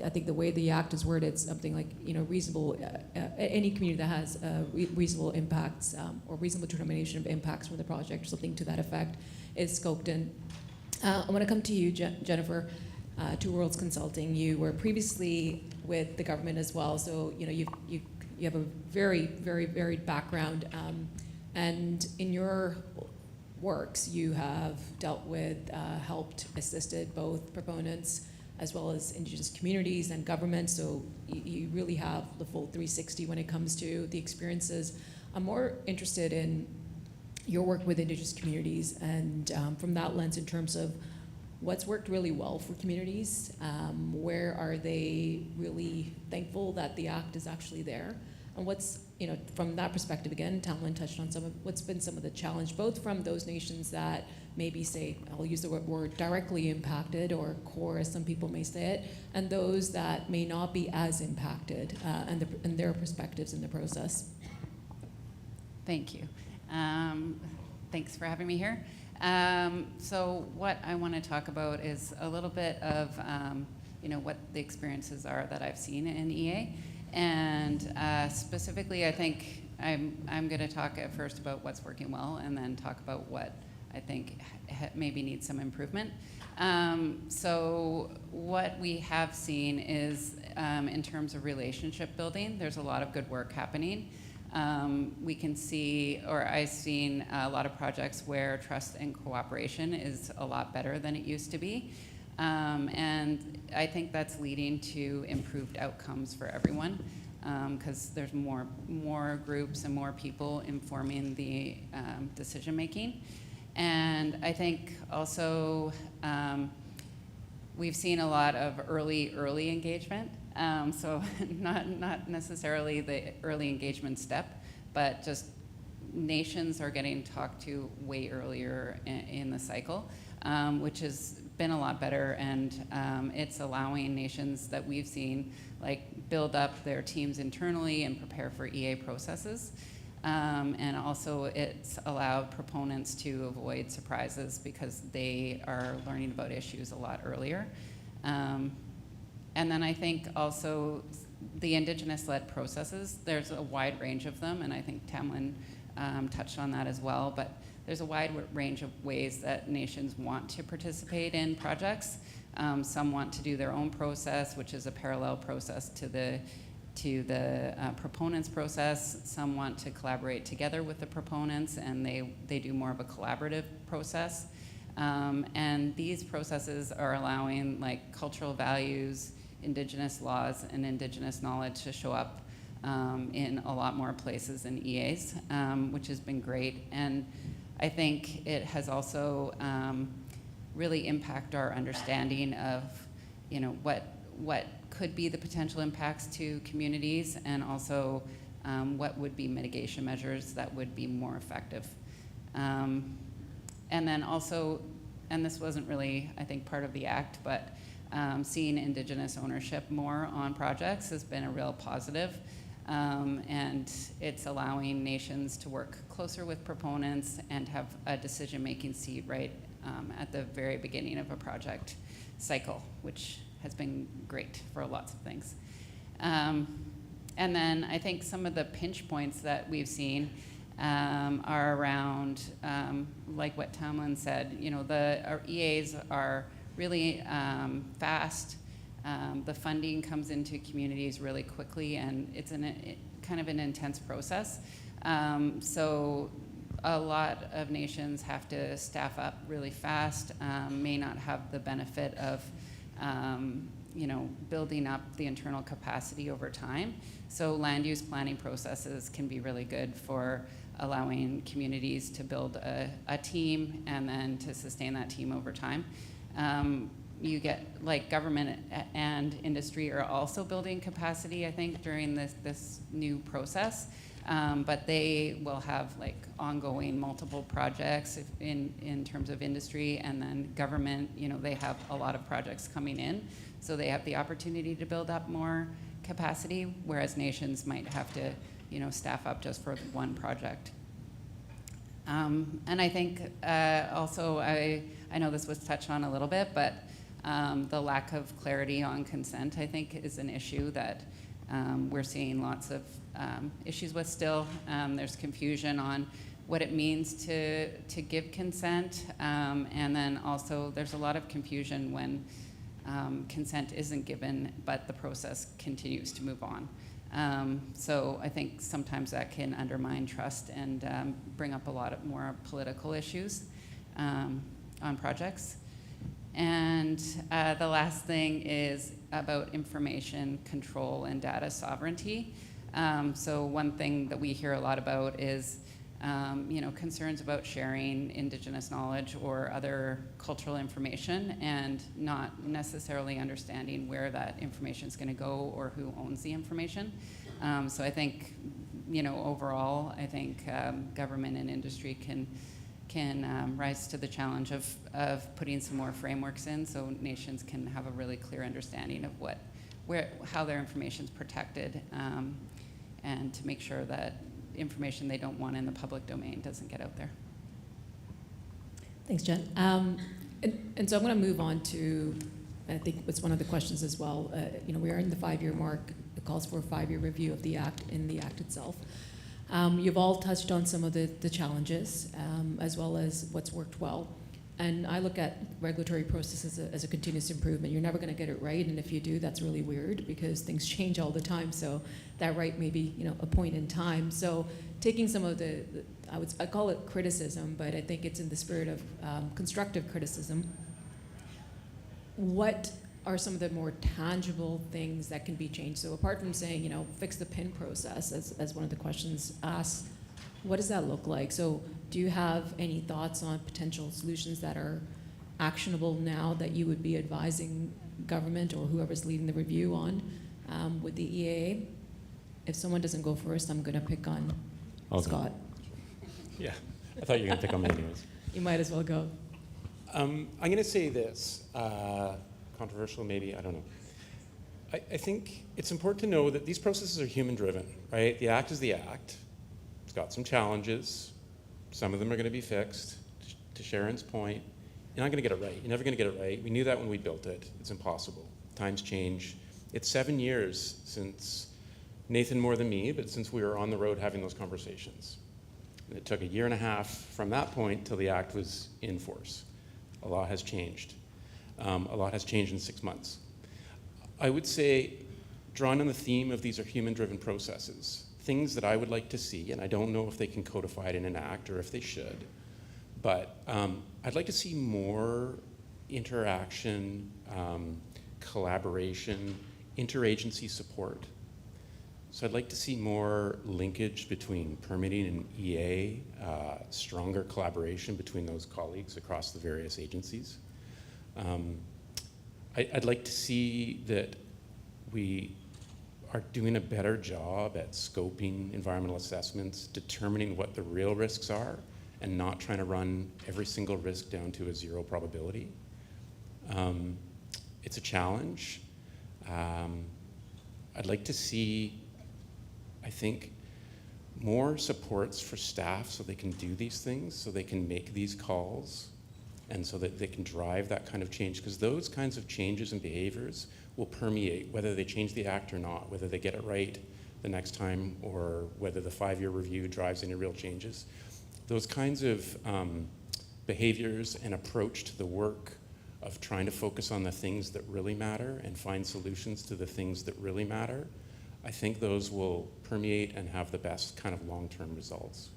Speaker 3: I think the way the Act is worded, it's something like, reasonable, any community that has reasonable impacts or reasonable determination of impacts from the project, or something to that effect, is scoped in. I want to come to you, Jennifer, Two Worlds Consulting. You were previously with the government as well, so you've you have a very, very varied background, and in your works, you have dealt with, helped, assisted both proponents as well as Indigenous communities and government, so you really have the full 360 when it comes to the experiences. I'm more interested in your work with Indigenous communities and from that lens in terms of what's worked really well for communities, where are they really thankful that the Act is actually there, and what's, from that perspective, again, Tamlyn touched on some of what's been some of the challenge, both from those nations that maybe say, I'll use the word directly impacted, or core as some people may say it, and those that may not be as impacted, and their perspectives in the process.
Speaker 7: Thank you. Thanks for having me here. So what I want to talk about is a little bit of what the experiences are that I've seen in EA. And specifically, I think I'm going to talk at first about what's working well, and then talk about what I think maybe needs some improvement. So what we have seen is, in terms of relationship building, there's a lot of good work happening. We can see, or I've seen a lot of projects where trust and cooperation is a lot better than it used to be. And I think that's leading to improved outcomes for everyone, because there's more groups and more people informing the decision making. And I think also we've seen a lot of early engagement. So not necessarily the early engagement step, but just nations are getting talked to way earlier in the cycle, which has been a lot better, and it's allowing nations that we've seen build up their teams internally and prepare for EA processes. And also it's allowed proponents to avoid surprises because they are learning about issues a lot earlier. And then I think also the Indigenous-led processes, there's a wide range of them, and I think Tamlyn touched on that as well, but there's a wide range of ways that nations want to participate in projects. Some want to do their own process, which is a parallel process to the proponents' process. Some want to collaborate together with the proponents, and they do more of a collaborative process. And these processes are allowing cultural values, Indigenous laws, and Indigenous knowledge to show up in a lot more places than EAs, which has been great. And I think it has also really impacted our understanding of what could be the potential impacts to communities, and also what would be mitigation measures that would be more effective. And then also, and this wasn't really, I think, part of the Act, but seeing Indigenous ownership more on projects has been a real positive. And it's allowing nations to work closer with proponents and have a decision-making seat right at the very beginning of a project cycle, which has been great for lots of things. And then I think some of the pinch points that we've seen are around, like what Tamlyn said, our EAs are really fast. The funding comes into communities really quickly, and it's kind of an intense process. So a lot of nations have to staff up really fast, may not have the benefit of building up the internal capacity over time. So land use planning processes can be really good for allowing communities to build a team and then to sustain that team over time. You get government and industry are also building capacity, I think, during this new process. But they will have ongoing multiple projects in terms of industry, and then government, they have a lot of projects coming in. So they have the opportunity to build up more capacity, whereas nations might have to, staff up just for one project. And I think also, I know this was touched on a little bit, but the lack of clarity on consent, I think, is an issue that we're seeing lots of issues with still. There's confusion on what it means to give consent, and then also there's a lot of confusion when consent isn't given, but the process continues to move on. So I think sometimes that can undermine trust and bring up a lot of more political issues on projects. And the last thing is about information control and data sovereignty. So one thing that we hear a lot about is concerns about sharing Indigenous knowledge or other cultural information and not necessarily understanding where that information is going to go or who owns the information. So I think, overall, I think government and industry can rise to the challenge of putting some more frameworks in so nations can have a really clear understanding of how their information is protected, and to make sure that information they don't want in the public domain doesn't get out there.
Speaker 3: Thanks, Jen. And so I'm going to move on to, I think it's one of the questions as well. We are in the 5-year mark. It calls for a 5-year review of the Act in the Act itself. You've all touched on some of the challenges, as well as what's worked well. And I look at regulatory processes as a continuous improvement. You're never going to get it right, and if you do, that's really weird because things change all the time. So that right may be, a point in time. So taking some of I call it criticism, but I think it's in the spirit of constructive criticism. What are some of the more tangible things that can be changed? So apart from saying, fix the PIN process, as one of the questions asks, what does that look like? So do you have any thoughts on potential solutions that are actionable now that you would be advising government or whoever's leading the review on with the EAA? If someone doesn't go first, I'm going to pick on Scott.
Speaker 4: Yeah, I thought you were going to pick on me anyways.
Speaker 3: You might as well go.
Speaker 4: I'm going to say this, controversial maybe, I don't know. I think it's important to know that these processes are human-driven, right? The Act is the Act. It's got some challenges. Some of them are going to be fixed. To Sharon's point, you're not going to get it right. You're never going to get it right. We knew that when we built it. It's impossible. Times change. It's 7 years since, Nathan more than me, but since we were on the road having those conversations. And it took 1.5 years from that point till the Act was in force. A lot has changed. A lot has changed in 6 months. I would say, drawn on the theme of these are human-driven processes, things that I would like to see, and I don't know if they can codify it in an act or if they should, but I'd like to see more interaction, collaboration, interagency support. So I'd like to see more linkage between permitting and EA, stronger collaboration between those colleagues across the various agencies. I'd like to see that we are doing a better job at scoping environmental assessments, determining what the real risks are, and not trying to run every single risk down to a 0 probability. It's a challenge. I'd like to see, I think, more supports for staff so they can do these things, so they can make these calls, and so that they can drive that kind of change, because those kinds of changes and behaviors will permeate whether they change the Act or not, whether they get it right the next time or whether the 5-year review drives any real changes. Those kinds of behaviors and approach to the work of trying to focus on the things that really matter and find solutions to the things that really matter, I think those will permeate and have the best kind of long-term results.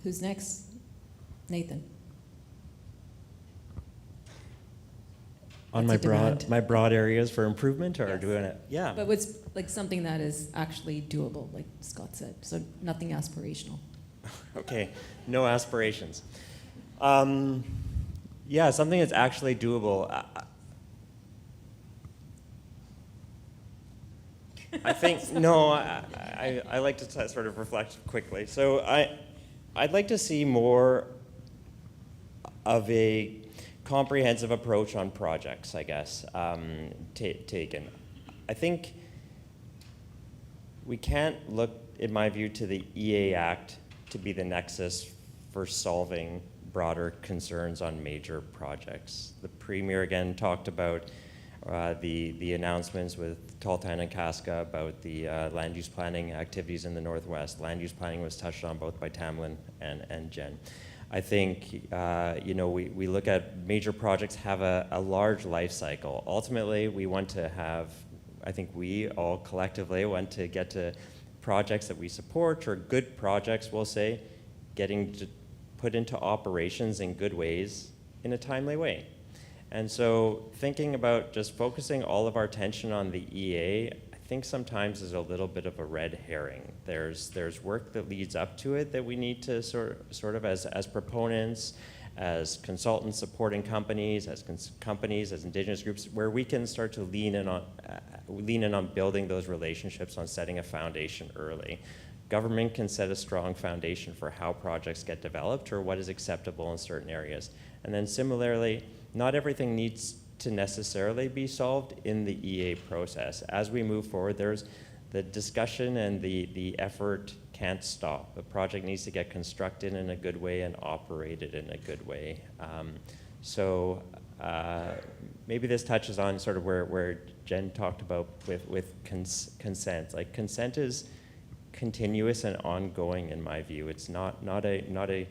Speaker 3: Who's next? Nathan.
Speaker 5: On my broad areas for improvement, or
Speaker 3: Yes.
Speaker 5: doing it? Yeah.
Speaker 3: But what's like something that is actually doable, like Scott said, so nothing aspirational.
Speaker 5: Okay, no aspirations. Yeah, something that's actually doable. I think, no, I like to sort of reflect quickly. So I'd like to see more of a comprehensive approach on projects, I guess, taken. I think we can't look, in my view, to the EA Act to be the nexus for solving broader concerns on major projects. The Premier again talked about the announcements with Tahltan and Casca about the land use planning activities in the Northwest. Land use planning was touched on both by Tamlyn and Jen. I think we look at major projects have a large life cycle. Ultimately, we want to have I think we all collectively want to get to projects that we support, or good projects, we'll say, getting to put into operations in good ways in a timely way. And so thinking about just focusing all of our attention on the EA, I think sometimes is a little bit of a red herring. There's work that leads up to it that we need to sort of as proponents, as consultants supporting companies, as companies, as Indigenous groups, where we can start to lean in on building those relationships, on setting a foundation early. Government can set a strong foundation for how projects get developed or what is acceptable in certain areas. And then similarly, not everything needs to necessarily be solved in the EA process. As we move forward, there's the discussion and the effort can't stop. A project needs to get constructed in a good way and operated in a good way. Maybe this touches on sort of where Jen talked about with consent. Like, consent is continuous and ongoing in my view. It's not a.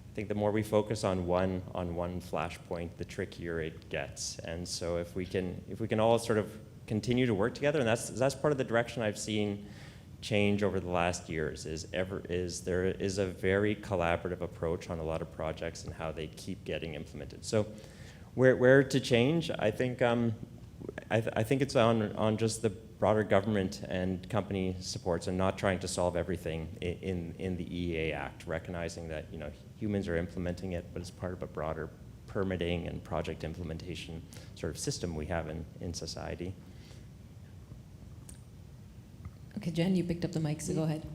Speaker 5: I think the more we focus on one flashpoint, the trickier it gets. And so if we can all sort of continue to work together, and that's part of the direction I've seen change over the last years, is there is a very collaborative approach on a lot of projects and how they keep getting implemented. So where to change, I think it's on just the broader government and company supports, and not trying to solve everything in the EA Act, recognizing that humans are implementing it, but it's part of a broader permitting and project implementation sort of system we have in society.
Speaker 3: Okay, Jen, you picked up the mic, so go ahead.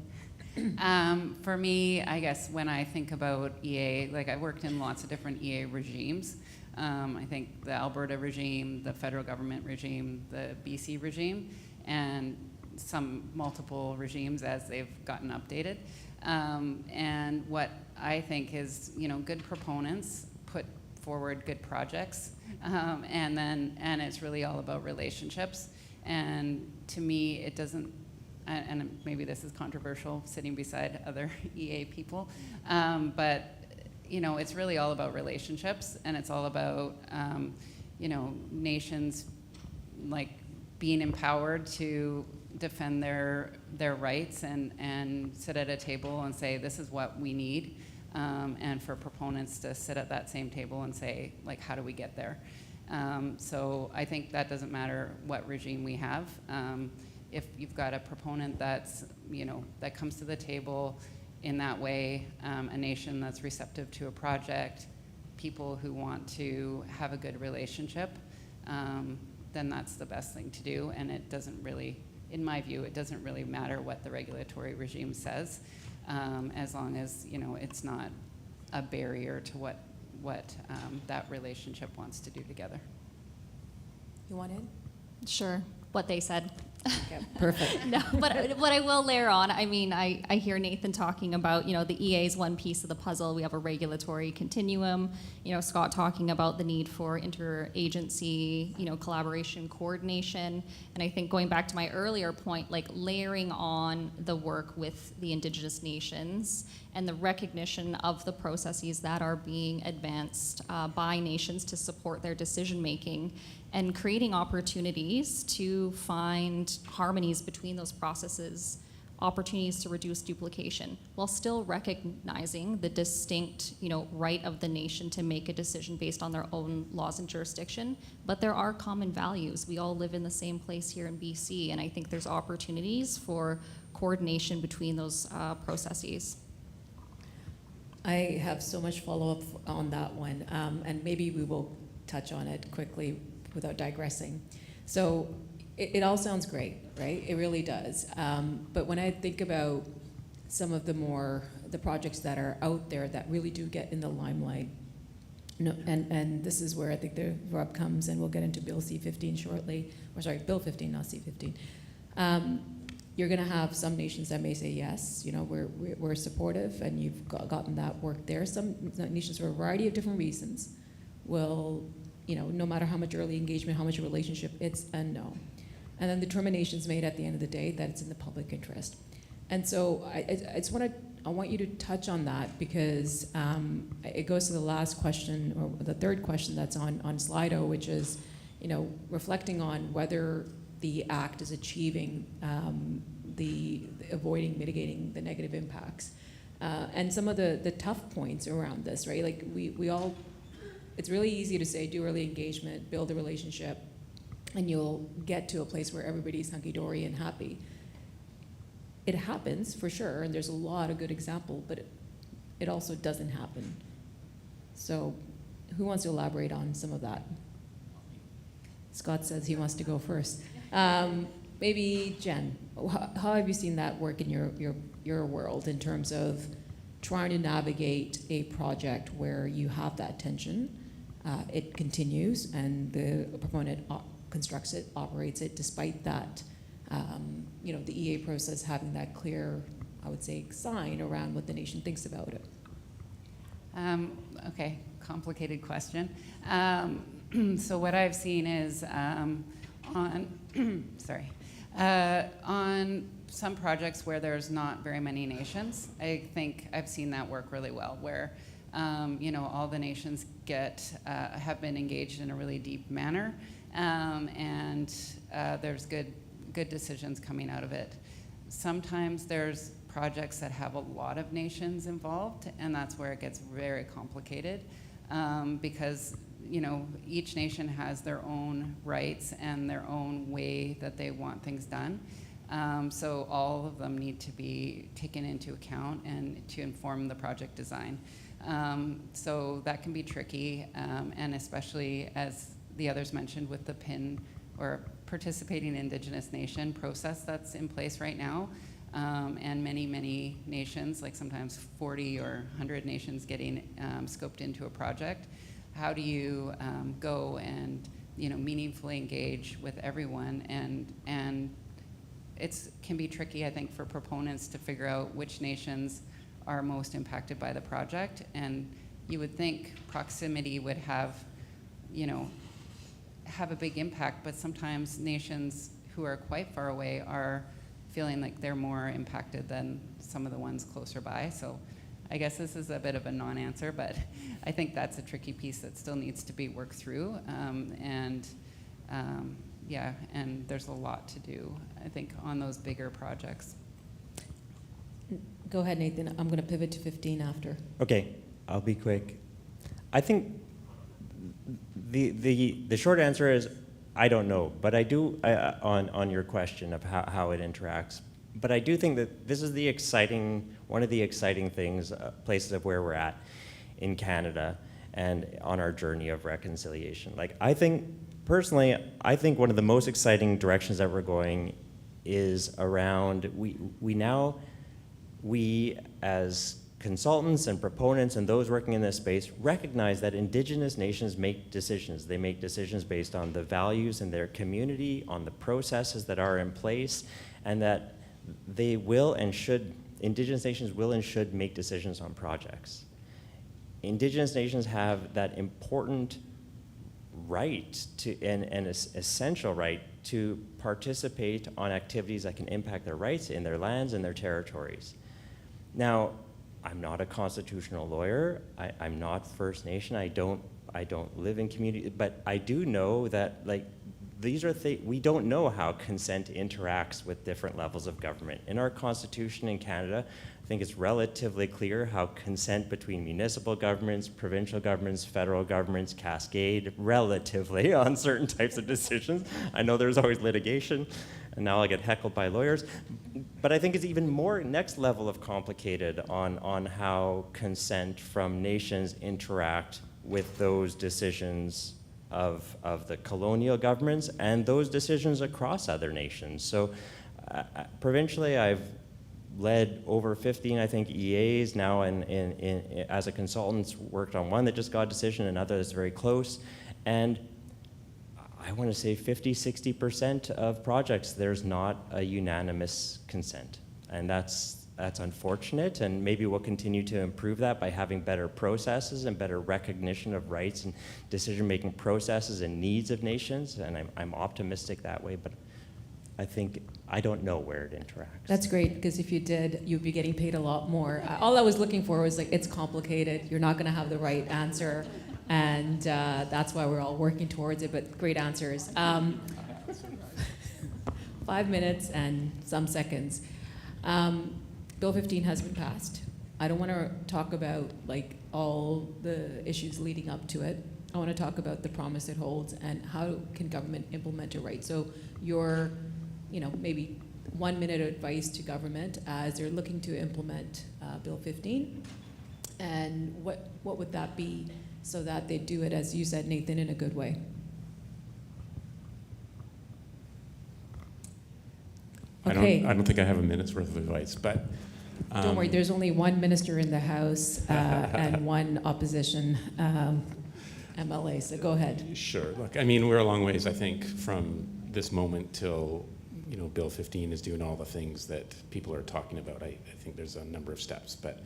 Speaker 7: For me, I guess when I think about EA, like, I worked in lots of different EA regimes. I think the Alberta regime, the federal government regime, the BC regime, and some multiple regimes as they've gotten updated. And what I think is, good proponents put forward good projects, and it's really all about relationships. And to me, it doesn't, and maybe this is controversial sitting beside other EA people, but it's really all about relationships, and it's all about nations like being empowered to defend their rights and sit at a table and say, this is what we need, and for proponents to sit at that same table and say, like, how do we get there? So I think that doesn't matter what regime we have. If you've got a proponent that's, that comes to the table in that way, a nation that's receptive to a project, people who want to have a good relationship, then that's the best thing to do. And it doesn't really, in my view, it doesn't really matter what the regulatory regime says, as long as it's not a barrier to what that relationship wants to do together.
Speaker 3: You want in?
Speaker 6: Sure, what they said.
Speaker 3: Okay, perfect.
Speaker 6: No, but what I will layer on, I mean, I hear Nathan talking about, the EA is one piece of the puzzle. We have a regulatory continuum. Scott talking about the need for interagency, collaboration, coordination. And I think going back to my earlier point, like layering on the work with the Indigenous nations and the recognition of the processes that are being advanced by nations to support their decision making, and creating opportunities to find harmonies between those processes, opportunities to reduce duplication, while still recognizing the distinct, right of the nation to make a decision based on their own laws and jurisdiction. But there are common values. We all live in the same place here in BC, and I think there's opportunities for coordination between those processes.
Speaker 3: I have so much follow-up on that one, and maybe we will touch on it quickly without digressing. So it all sounds great, right? It really does. But when I think about some of the projects that are out there that really do get in the limelight, and this is where I think the rub comes, and we'll get into Bill C-15 shortly, or sorry, Bill 15, not C-15. You're going to have some nations that may say yes, we're supportive, and you've gotten that work there. Some nations, for a variety of different reasons, will, no matter how much early engagement, how much a relationship, it's a no. And then the determination's made at the end of the day that it's in the public interest. And so I want you to touch on that, because it goes to the last question, or the third question that's on Slido, which is, reflecting on whether the act is achieving the avoiding, mitigating the negative impacts. And some of the tough points around this, right? Like we all, it's really easy to say do early engagement, build a relationship, and you'll get to a place where everybody's hunky-dory and happy. It happens for sure, and there's a lot of good examples, but it also doesn't happen. So who wants to elaborate on some of that? Scott says he wants to go first. Maybe Jen, how have you seen that work in your world in terms of trying to navigate a project where you have that tension, it continues, and the proponent constructs it, operates it, despite that, the EA process having that clear, I would say, sign around what the nation thinks about it?
Speaker 7: Okay, complicated question. So what I've seen is on some projects where there's not very many nations, I think I've seen that work really well, where all the nations have been engaged in a really deep manner, and there's good decisions coming out of it. Sometimes there's projects that have a lot of nations involved, and that's where it gets very complicated, because each nation has their own rights and their own way that they want things done. So all of them need to be taken into account and to inform the project design. So that can be tricky, and especially as the others mentioned with the PIN or participating Indigenous nation process that's in place right now, and many nations, like sometimes 40 or 100 nations getting scoped into a project. How do you go and meaningfully engage with everyone, and it can be tricky, I think, for proponents to figure out which nations are most impacted by the project. And you would think proximity would have a big impact, but sometimes nations who are quite far away are feeling like they're more impacted than some of the ones closer by. So I guess this is a bit of a non-answer, but I think that's a tricky piece that still needs to be worked through. And there's a lot to do, I think, on those bigger projects.
Speaker 3: Go ahead, Nathan. I'm going to pivot to 15 after.
Speaker 5: Okay, I'll be quick. I think the short answer is I don't know, but I do on your question of how it interacts. But I do think that this is one of the exciting things, places of where we're at in Canada and on our journey of reconciliation. Like, personally, I think one of the most exciting directions that we're going is around, we as consultants and proponents and those working in this space recognize that Indigenous nations make decisions. They make decisions based on the values in their community, on the processes that are in place, and that they will and should, Indigenous nations will and should make decisions on projects. Indigenous nations have that important right to, and an essential right to participate on activities that can impact their rights in their lands and their territories. Now, I'm not a constitutional lawyer. I'm not First Nation. I don't live in community, but I do know that, like, these are we don't know how consent interacts with different levels of government. In our Constitution in Canada, I think it's relatively clear how consent between municipal governments, provincial governments, federal governments cascade relatively on certain types of decisions. I know there's always litigation, and now I get heckled by lawyers. But I think it's even more next level of complicated on how consent from nations interact with those decisions of the colonial governments and those decisions across other nations. So provincially, I've led over 15, I think, EAs now, as a consultant, worked on one that just got a decision, another that's very close. And I want to say 50–60% of projects, there's not a unanimous consent. And that's unfortunate, and maybe we'll continue to improve that by having better processes and better recognition of rights and decision-making processes and needs of nations, and I'm optimistic that way, but I don't know where it interacts.
Speaker 3: That's great, because if you did, you'd be getting paid a lot more. All I was looking for was, like, it's complicated, you're not going to have the right answer, and that's why we're all working towards it, but great answers. 5 minutes and some seconds. Bill 15 has been passed. I don't want to talk about like all the issues leading up to it. I want to talk about the promise it holds and how can government implement it right. So your, maybe 1 minute advice to government as they're looking to implement Bill 15, and what would that be so that they do it, as you said, Nathan, in a good way? Okay.
Speaker 4: I don't think I have a minute's worth of advice, but
Speaker 3: Don't worry, there's only one minister in the House and one opposition MLA, so go ahead.
Speaker 4: Sure. Look, I mean, we're a long ways, I think, from this moment till Bill 15 is doing all the things that people are talking about. I think there's a number of steps, but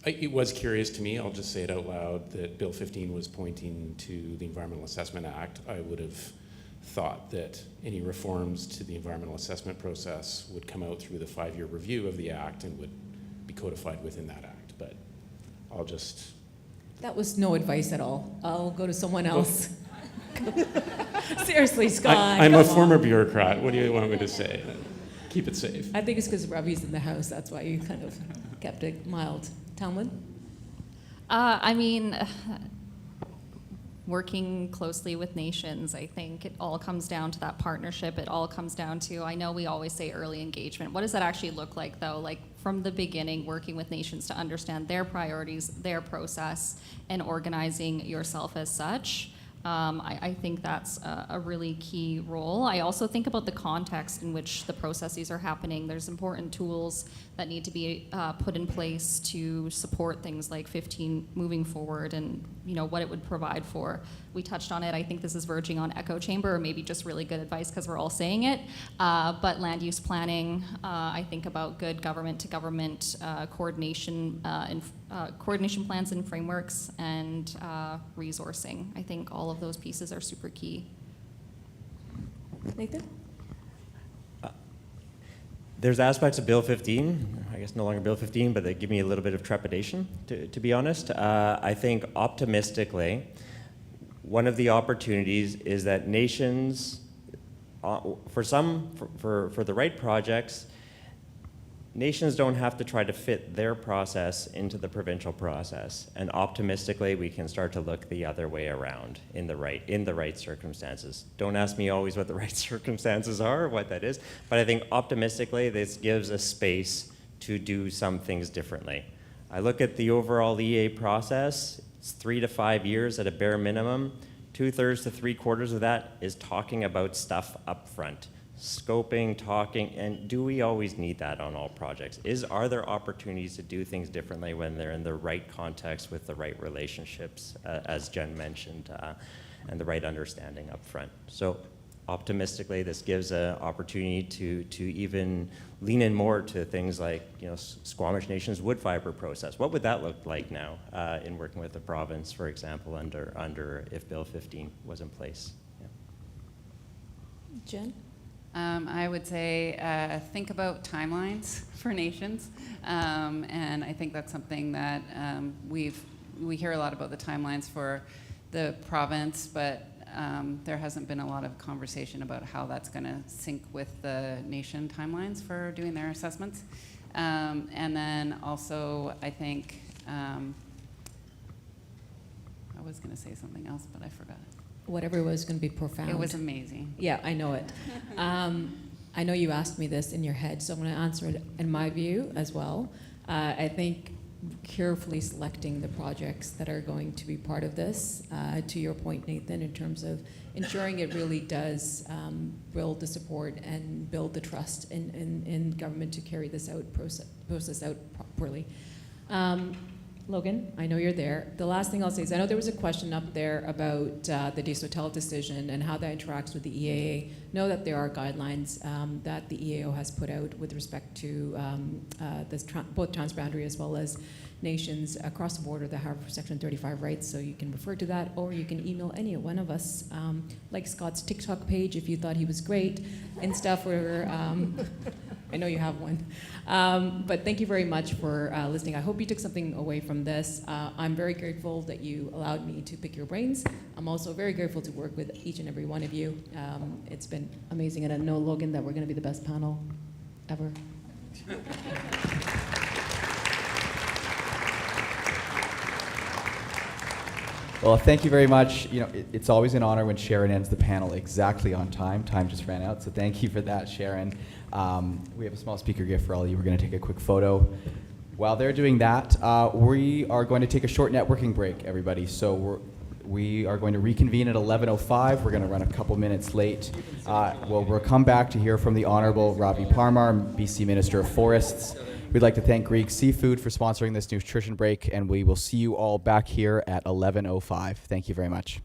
Speaker 4: it was curious to me, I'll just say it out loud, that Bill 15 was pointing to the Environmental Assessment Act. I would have thought that any reforms to the environmental assessment process would come out through the 5-year review of the Act and would be codified within that Act, but I'll just...
Speaker 3: That was no advice at all. I'll go to someone else. Seriously, Scott.
Speaker 4: I'm a former bureaucrat. What do you want me to say? Keep it safe.
Speaker 3: I think it's because Ravi's in the House. That's why you kind of kept it mild. Tamlyn?
Speaker 6: Working closely with nations, I think it all comes down to that partnership. It all comes down to, I know we always say early engagement. What does that actually look like, though? Like from the beginning, working with nations to understand their priorities, their process, and organizing yourself as such. I think that's a really key role. I also think about the context in which the processes are happening. There's important tools that need to be put in place to support things like 15 moving forward and what it would provide for. We touched on it. I think this is verging on echo chamber or maybe just really good advice because we're all saying it. But land use planning, I think about good government to government coordination coordination plans and frameworks and resourcing. I think all of those pieces are super key.
Speaker 3: Nathan?
Speaker 5: There's aspects of Bill 15, I guess no longer Bill 15, but they give me a little bit of trepidation, to be honest. I think optimistically, one of the opportunities is that nations, for the right projects, nations don't have to try to fit their process into the provincial process. And optimistically, we can start to look the other way around in the right circumstances. Don't ask me always what the right circumstances are or what that is, but I think optimistically, this gives a space to do some things differently. I look at the overall EA process, it's 3 to 5 years at a bare minimum. 2/3 to 3/4 of that is talking about stuff up front. Scoping, talking, and do we always need that on all projects? Are there opportunities to do things differently when they're in the right context with the right relationships, as Jen mentioned, and the right understanding up front? So optimistically, this gives an opportunity to even lean in more to things like, Squamish Nation's wood fiber process. What would that look like now in working with the province, for example, under if Bill 15 was in place? Yeah.
Speaker 3: Jen?
Speaker 7: I would say think about timelines for nations, and I think that's something that we hear a lot about the timelines for the province, but there hasn't been a lot of conversation about how that's going to sync with the nation timelines for doing their assessments. And then also, I think I was going to say something else, but I forgot it.
Speaker 3: Whatever was going to be profound.
Speaker 7: It was amazing.
Speaker 3: Yeah, I know it. I know you asked me this in your head, so I'm going to answer it in my view as well. I think carefully selecting the projects that are going to be part of this, to your point, Nathan, in terms of ensuring it really does build the support and build the trust in government to carry this out, process out properly. Logan, I know you're there. The last thing I'll say is I know there was a question up there about the Botel decision and how that interacts with the EAA. Know that there are guidelines that the EAO has put out with respect to both transboundary as well as nations across the border that have Section 35 rights, so you can refer to that, or you can email any one of us, like Scott's TikTok page if you thought he was great and stuff, or I know you have one. But thank you very much for listening. I hope you took something away from this. I'm very grateful that you allowed me to pick your brains. I'm also very grateful to work with each and every one of you. It's been amazing, and I know, Logan, that we're going to be the best panel ever.
Speaker 1: Well, thank you very much. You know, it's always an honor when Sharon ends the panel exactly on time. Time just ran out, so thank you for that, Sharon. We have a small speaker gift for all of you. We're going to take a quick photo. While they're doing that, we are going to take a short networking break, everybody. So we are going to reconvene at 11:05. We're going to run a couple minutes late. We'll come back to hear from the Honourable Ravi Parmar, BC Minister of Forests. We'd like to thank Greek Seafood for sponsoring this nutrition break, and we will see you all back here at 11:05. Thank you very much.